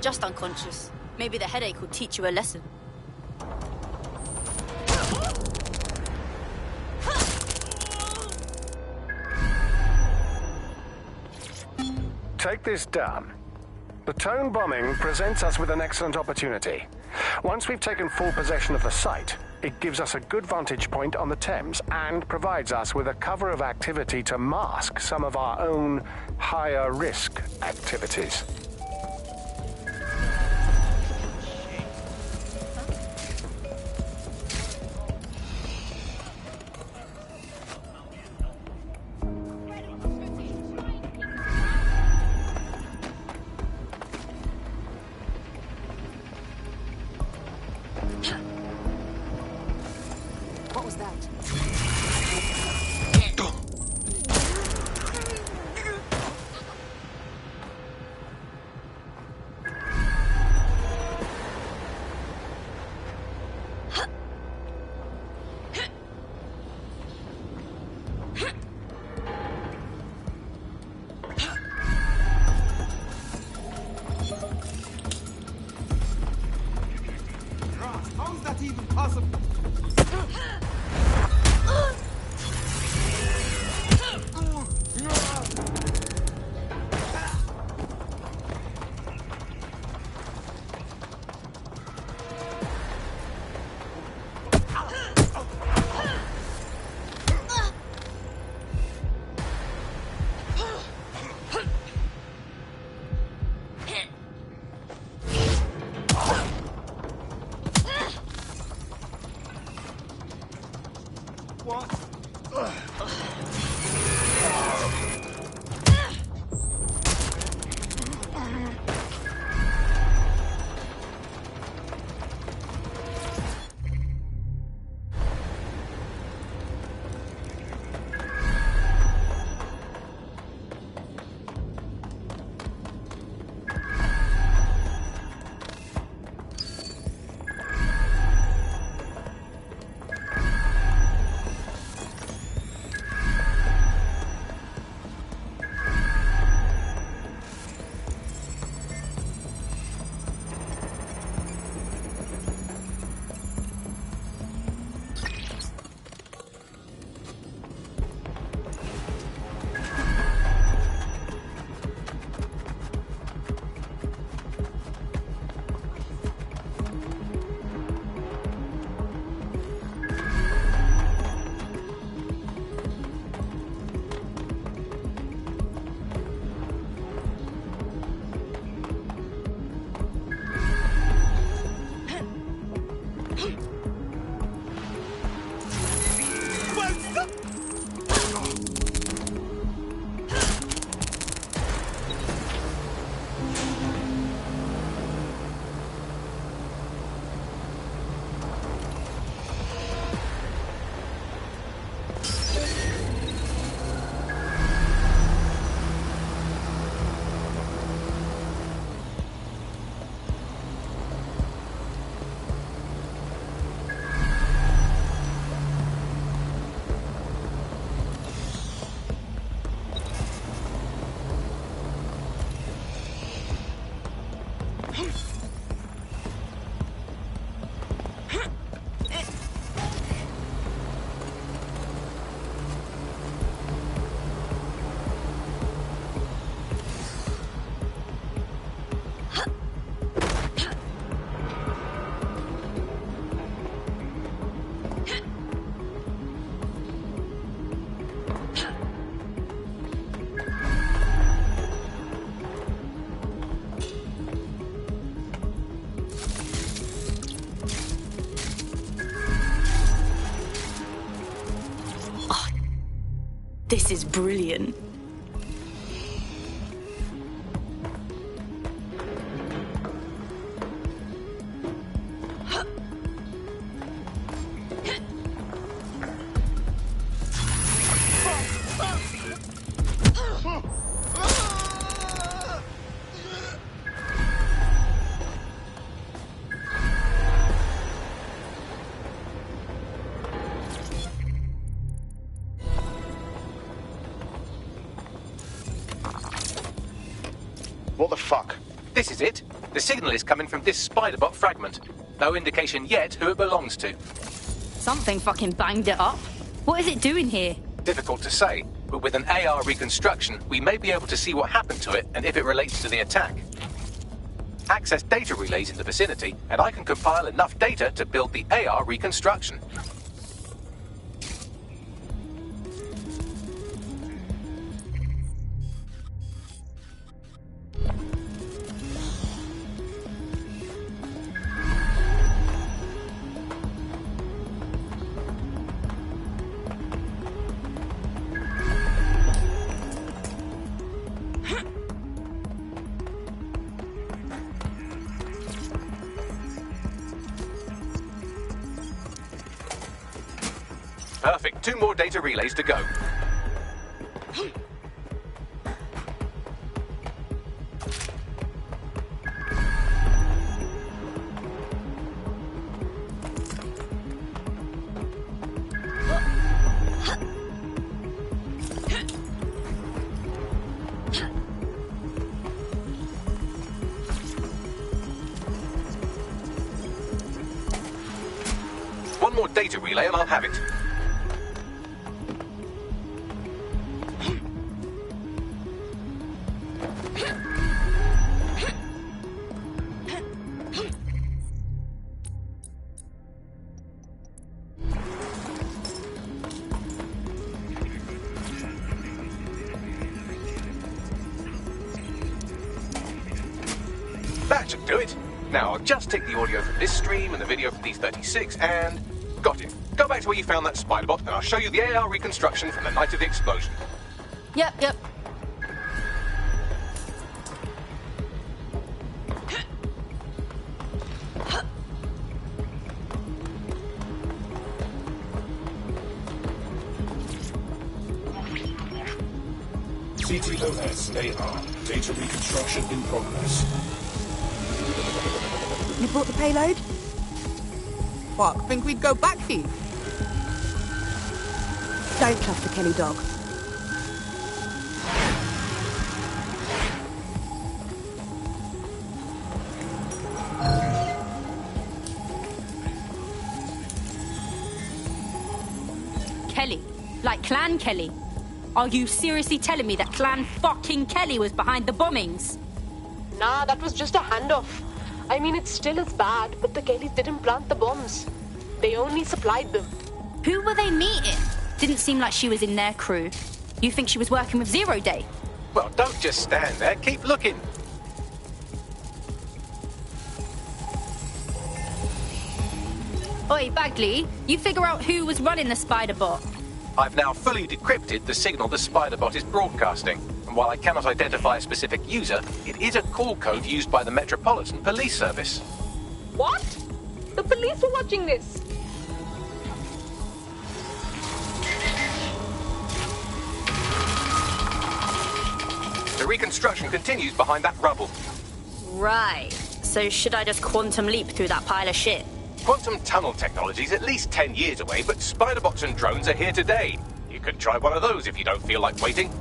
Just unconscious. Maybe the headache will teach you a lesson. Take this down. The Tone bombing presents us with an excellent opportunity. Once we've taken full possession of the site, it gives us a good vantage point on the Thames and provides us with a cover of activity to mask some of our own higher risk activities. What was that? How's that even possible? This is brilliant. What the fuck? This is it. The signal is coming from this Spiderbot fragment. No indication yet who it belongs to. Something fucking banged it up. What is it doing here? Difficult to say, but with an AR reconstruction, we may be able to see what happened to it and if it relates to the attack. access data relays in the vicinity, and I can compile enough data to build the AR reconstruction. Perfect. 2 more data relays to go. One more data relay and I'll have it. That should do it. Now, I'll just take the audio from this stream and the video from these 36 and... got it. Go back to where you found that spider bot and I'll show you the AR reconstruction from the night of the explosion. Yep. CTOS AR. Data reconstruction in progress. You brought the payload? Fuck, think we'd go back here? Don't trust the Kelly dog. Kelly. Like Clan Kelly. Are you seriously telling me that Clan fucking Kelly was behind the bombings? Nah, that was just a handoff. I mean, it's still as bad, but the Kellys didn't plant the bombs. They only supplied them. Who were they meeting? Didn't seem like she was in their crew. You think she was working with Zero Day? Well, don't just stand there. Keep looking. Oi, Bagley, you figure out who was running the spider bot. I've now fully decrypted the signal the spider bot is broadcasting. And while I cannot identify a specific user, it is a call code used by the Metropolitan Police Service. What? The police were watching this. The reconstruction continues behind that rubble. Right. So should I just quantum leap through that pile of shit? Quantum tunnel technology is at least 10 years away, but spider bots and drones are here today. You could try one of those if you don't feel like waiting.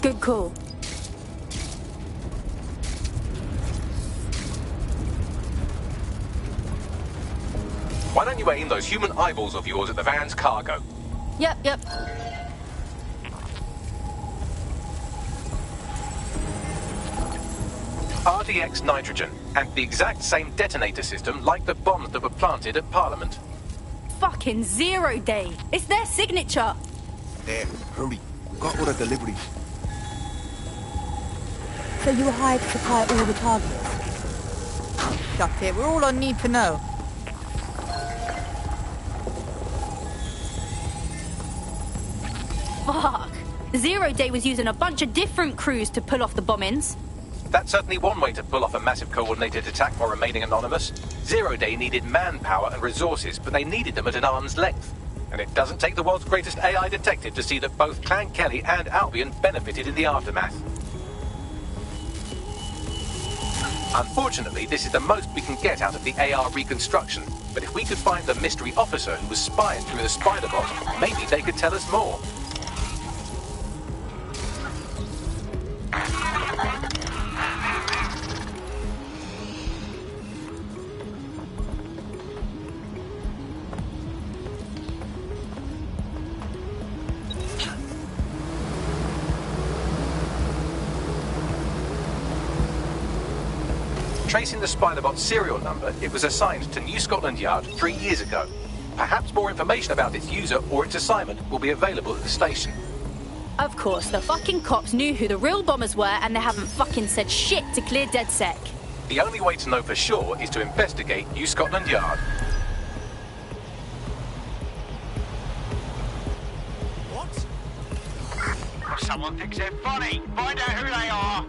Good call. Why don't you aim those human eyeballs of yours at the van's cargo? Yep. RDX nitrogen, and the exact same detonator system like the bombs that were planted at Parliament. Fucking Zero Day. It's their signature. There, hurry. Got all the deliveries. So you were hired to supply all the targets? Shut it, we're all on need to know. Fuck. Zero Day was using a bunch of different crews to pull off the bombings. That's certainly one way to pull off a massive coordinated attack while remaining anonymous. Zero Day needed manpower and resources, but they needed them at an arm's length. And it doesn't take the world's greatest AI detective to see that both Clan Kelly and Albion benefited in the aftermath. Unfortunately, this is the most we can get out of the AR reconstruction. But if we could find the mystery officer who was spying through the spider bot, maybe they could tell us more. Tracing the Spiderbot serial number, it was assigned to New Scotland Yard 3 years ago. Perhaps more information about its user or its assignment will be available at the station. Of course, the fucking cops knew who the real bombers were and they haven't fucking said shit to clear DedSec. The only way to know for sure is to investigate New Scotland Yard. What? Someone thinks they're funny. Find out who they are.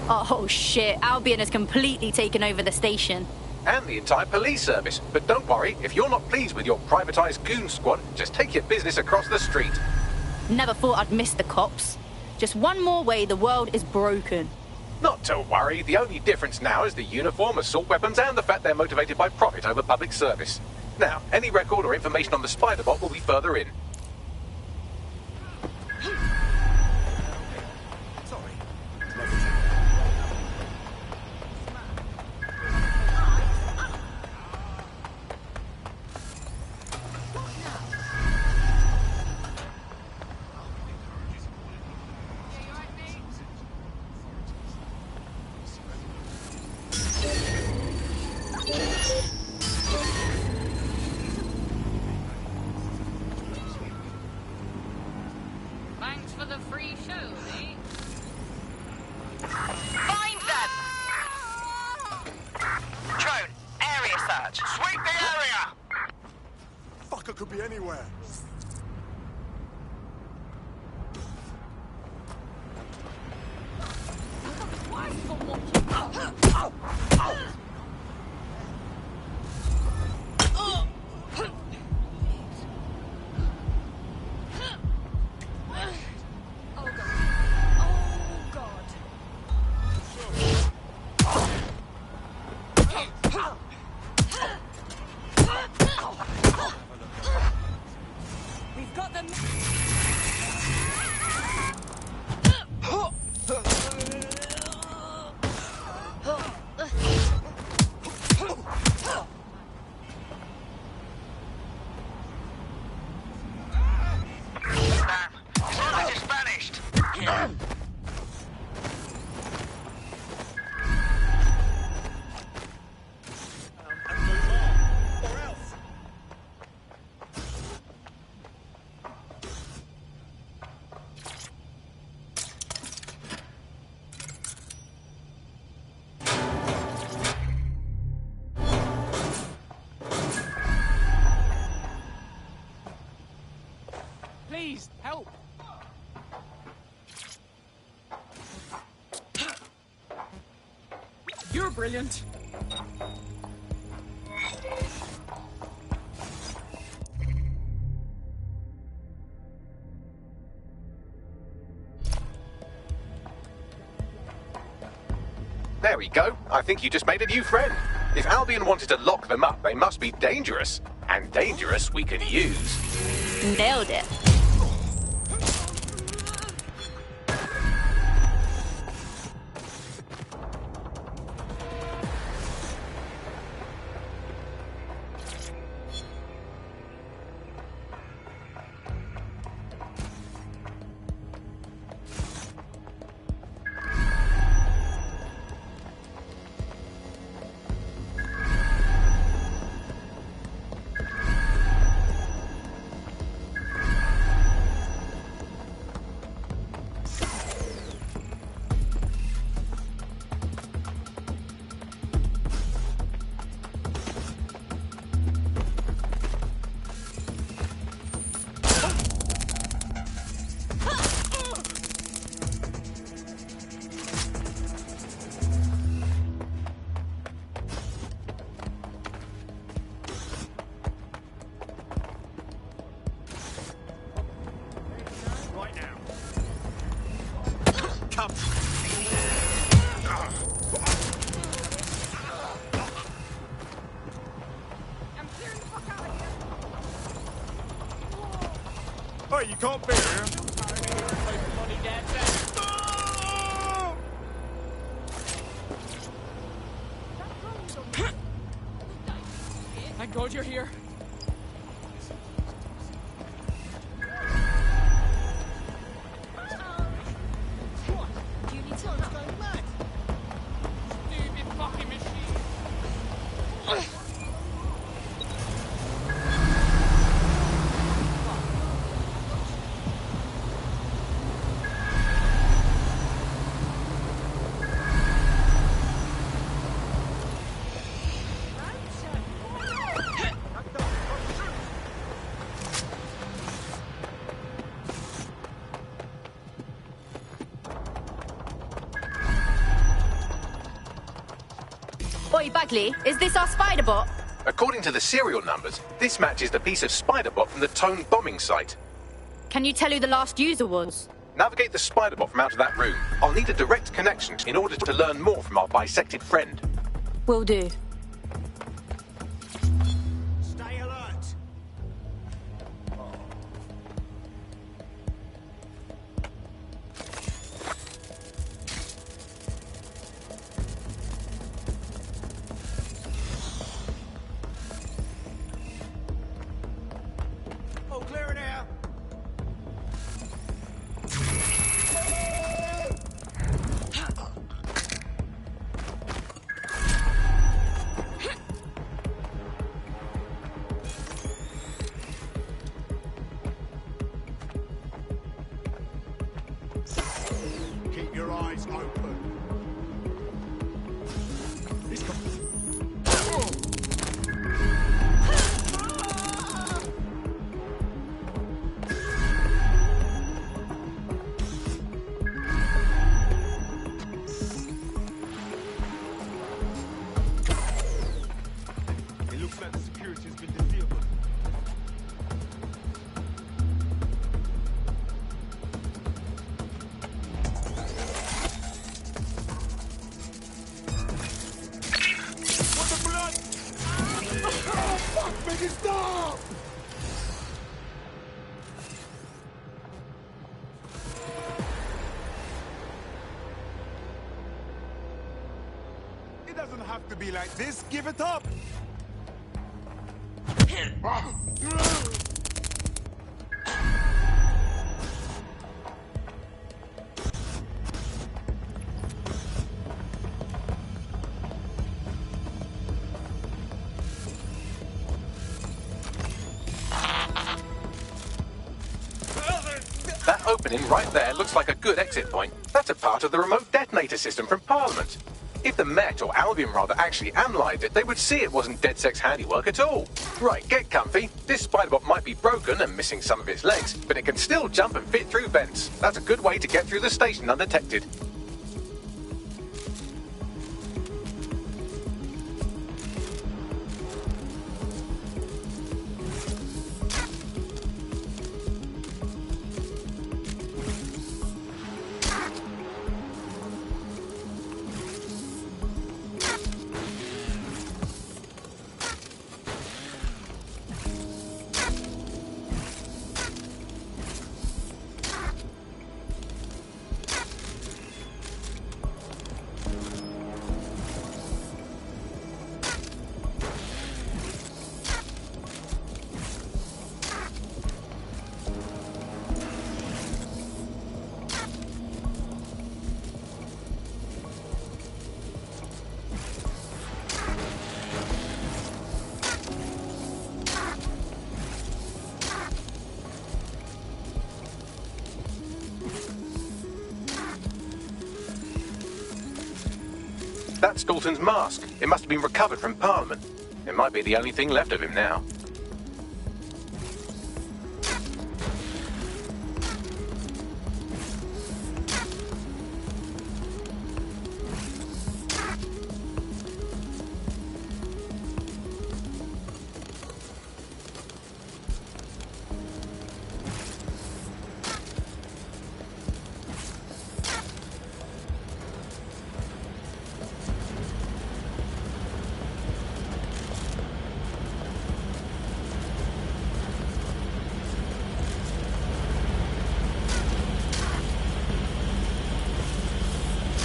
Oh shit, Albion has completely taken over the station. And the entire police service. But don't worry, if you're not pleased with your privatised goon squad, just take your business across the street. Never thought I'd miss the cops. Just one more way the world is broken. Not to worry, the only difference now is the uniform, assault weapons, and the fact they're motivated by profit over public service. Now, any record or information on the Spiderbot will be further in. Thanks for the free show, eh? Find them! Drone, area search. Sweep the area! Fucker could be anywhere. You're brilliant. There we go. I think you just made a new friend. If Albion wanted to lock them up, they must be dangerous. And dangerous we could use. Nailed it. Oh, you can't be here. Thank God you're here. Do you need to know? Stupid fucking machine. Oi, Bagley, is this our spider bot? According to the serial numbers, this matches the piece of spider bot from the Tone bombing site. Can you tell who the last user was? Navigate the spider bot from out of that room. I'll need a direct connection in order to learn more from our bisected friend. Will do. Stay alert. Oh, clear it out. Keep your eyes open. He's It looks like the security has been disabled. What the blood? Oh, fuck, make it stop! It doesn't have to be like this. Give it up. That opening right there looks like a good exit point. That's a part of the remote detonator system from Parliament. If the Met, or Albion rather, actually analysed it, they would see it wasn't DedSec's handiwork at all. Right, get comfy. This spiderbot might be broken and missing some of its legs, but it can still jump and fit through vents. That's a good way to get through the station undetected. That's Dalton's mask. It must have been recovered from Parliament. It might be the only thing left of him now.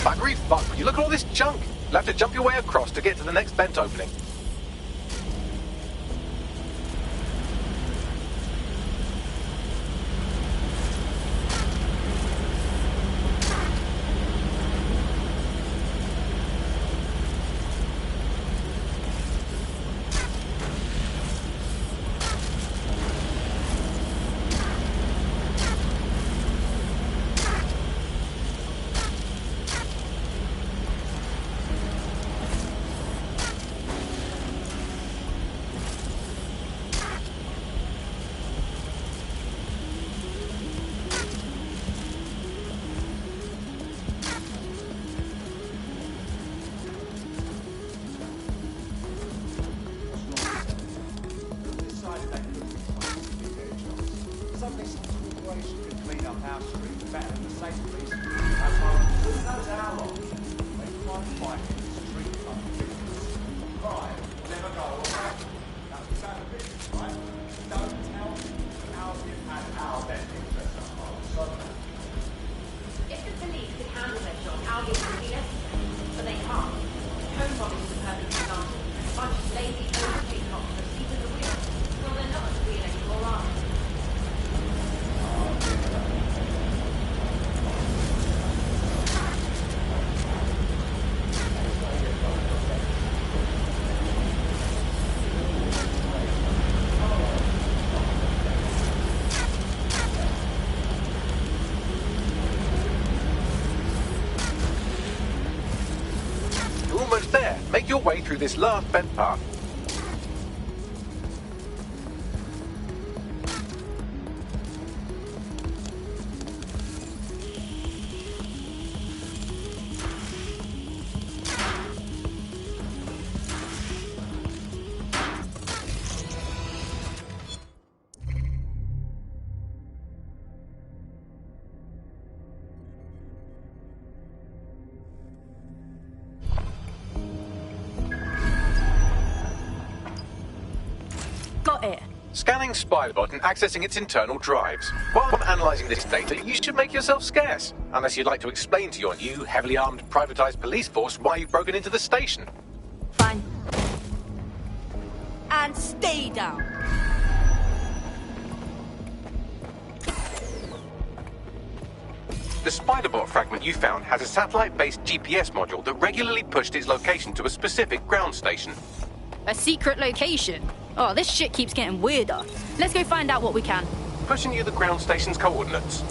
Buggery fuck, you look at all this junk. You'll have to jump your way across to get to the next vent opening. Make your way through this last vent path. Scanning Spybot and accessing its internal drives. While analysing this data, you should make yourself scarce, unless you'd like to explain to your new, heavily armed, privatised police force why you've broken into the station. Fine. And stay down. The Spiderbot fragment you found has a satellite-based GPS module that regularly pushed its location to a specific ground station. A secret location? Oh, this shit keeps getting weirder. Let's go find out what we can. Pushing you the ground station's coordinates.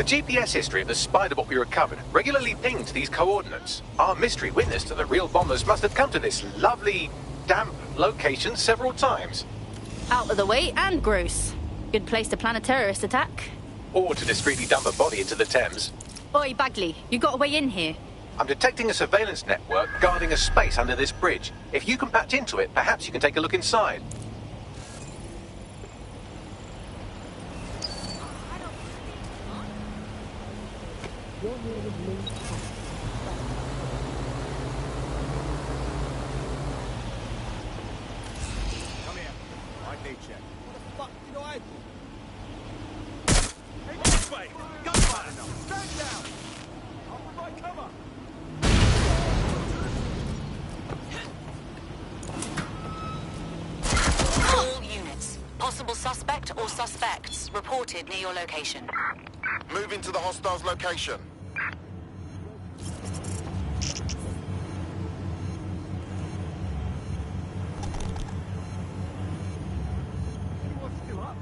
The GPS history of the spider bot we recovered regularly pinged these coordinates. Our mystery witness to the real bombers must have come to this lovely, damp location several times. Out of the way and gross. Good place to plan a terrorist attack. Or to discreetly dump a body into the Thames. Oi, Bagley, you got a way in here? I'm detecting a surveillance network guarding a space under this bridge. If you can patch into it, perhaps you can take a look inside. Come here. ID check. What the fuck did I do? Hey, this way! Gunfire! Stand down! I'll provide cover! All units. Possible suspect or suspects reported near your location. Moving to the hostiles' location. Anyone still up?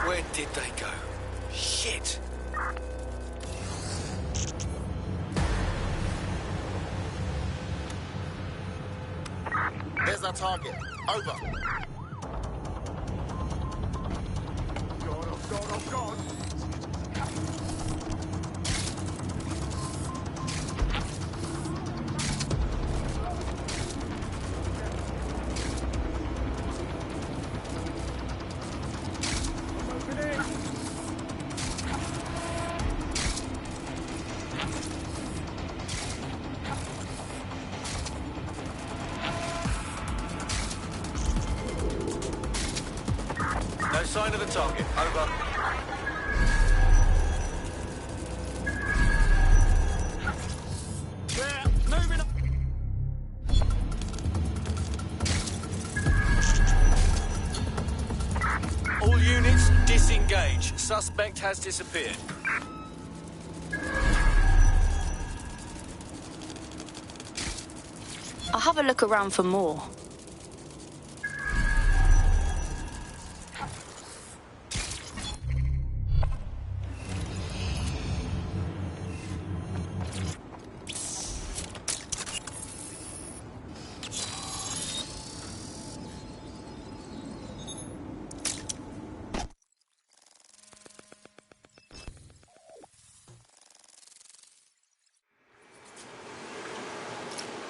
Where did they go? Shit! There's our target. Over. God, oh God, oh God! No sign of the target. Over. There, moving up. All units, disengage. Suspect has disappeared. I'll have a look around for more.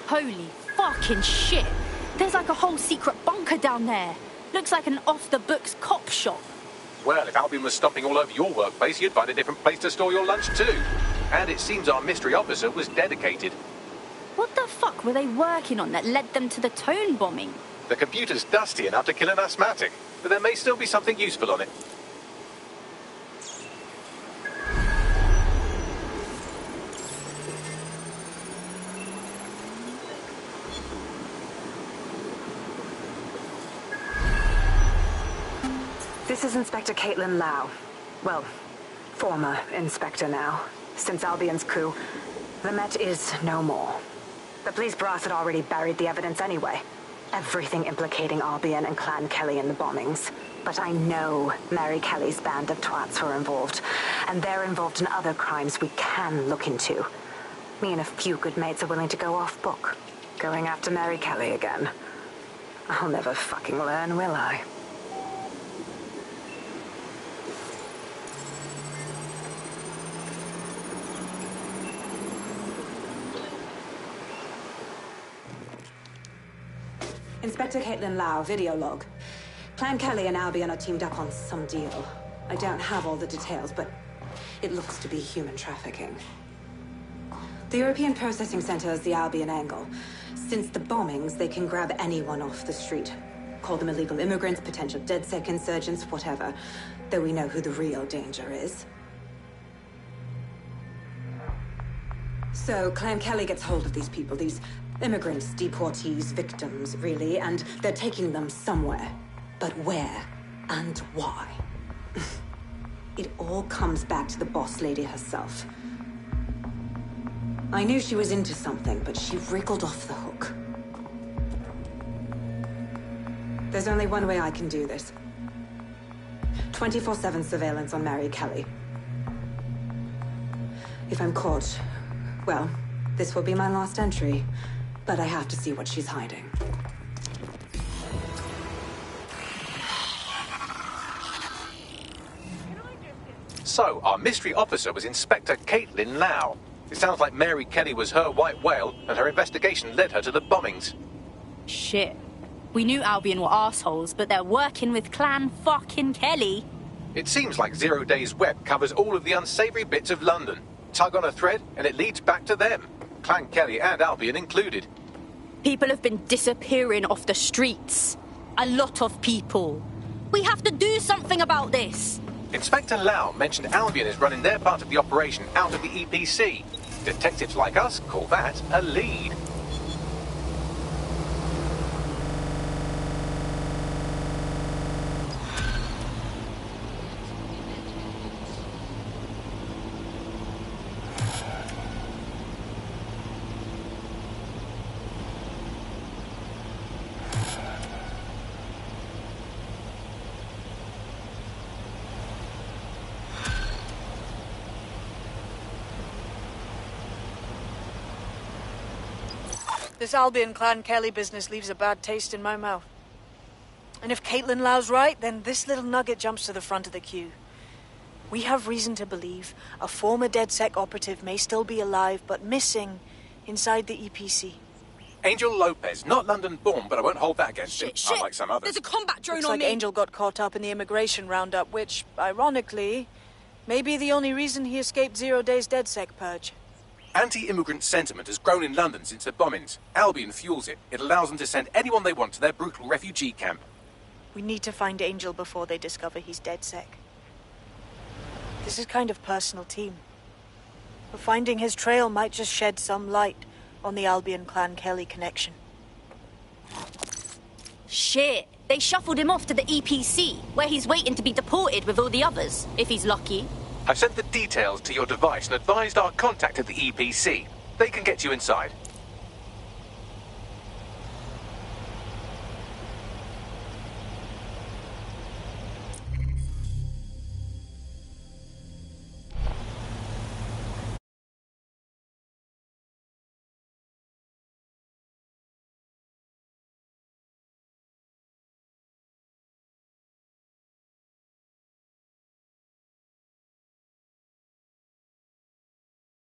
Holy fucking shit! There's like a whole secret bunker down there. Looks like an off-the-books cop shop. Well, if Albion was stomping all over your workplace, you'd find a different place to store your lunch too. And it seems our mystery officer was dedicated. What the fuck were they working on that led them to the tone bombing? The computer's dusty enough to kill an asthmatic, but there may still be something useful on it. This is Inspector Caitlin Lau. Well, former Inspector now. Since Albion's coup, the Met is no more. The police brass had already buried the evidence anyway. Everything implicating Albion and Clan Kelly in the bombings. But I know Mary Kelly's band of twats were involved, and they're involved in other crimes we can look into. Me and a few good mates are willing to go off book, going after Mary Kelly again. I'll never fucking learn, will I? Inspector Caitlin Lau, video log. Clan Kelly and Albion are teamed up on some deal. I don't have all the details, but it looks to be human trafficking. The European Processing Center is the Albion angle. Since the bombings, they can grab anyone off the street. Call them illegal immigrants, potential DedSec insurgents, whatever. though we know who the real danger is. So, Clan Kelly gets hold of these people, these immigrants, deportees, victims, really, and they're taking them somewhere. But where and why? It all comes back to the boss lady herself. I knew she was into something, but she wriggled off the hook. There's only one way I can do this. 24/7 surveillance on Mary Kelly. If I'm caught, well, this will be my last entry, but I have to see what she's hiding. So, our mystery officer was Inspector Caitlin Lau. It sounds like Mary Kelly was her white whale, and her investigation led her to the bombings. Shit. We knew Albion were assholes, but they're working with Clan fucking Kelly. It seems like Zero Days Web covers all of the unsavory bits of London. Tug on a thread, and it leads back to them. Clan Kelly and Albion included. People have been disappearing off the streets. A lot of people. We have to do something about this. Inspector Lau mentioned Albion is running their part of the operation out of the EPC. Detectives like us call that a lead. This Albion Clan Kelly business leaves a bad taste in my mouth. And if Caitlin Lau's right, then this little nugget jumps to the front of the queue. We have reason to believe a former DedSec operative may still be alive, but missing inside the EPC. Angel Lopez, not London-born, but I won't hold that against him, unlike some others. There's a combat drone Looks on like me. Angel got caught up in the immigration roundup, which, ironically, may be the only reason he escaped 0 Days DedSec purge. Anti-immigrant sentiment has grown in London since the bombings. Albion fuels it. It allows them to send anyone they want to their brutal refugee camp. We need to find Angel before they discover he's DedSec. This is kind of personal team. But finding his trail might just shed some light on the Albion Clan Kelly connection. Shit. They shuffled him off to the EPC, where he's waiting to be deported with all the others, if he's lucky. I've sent the details to your device and advised our contact at the EPC. They can get you inside.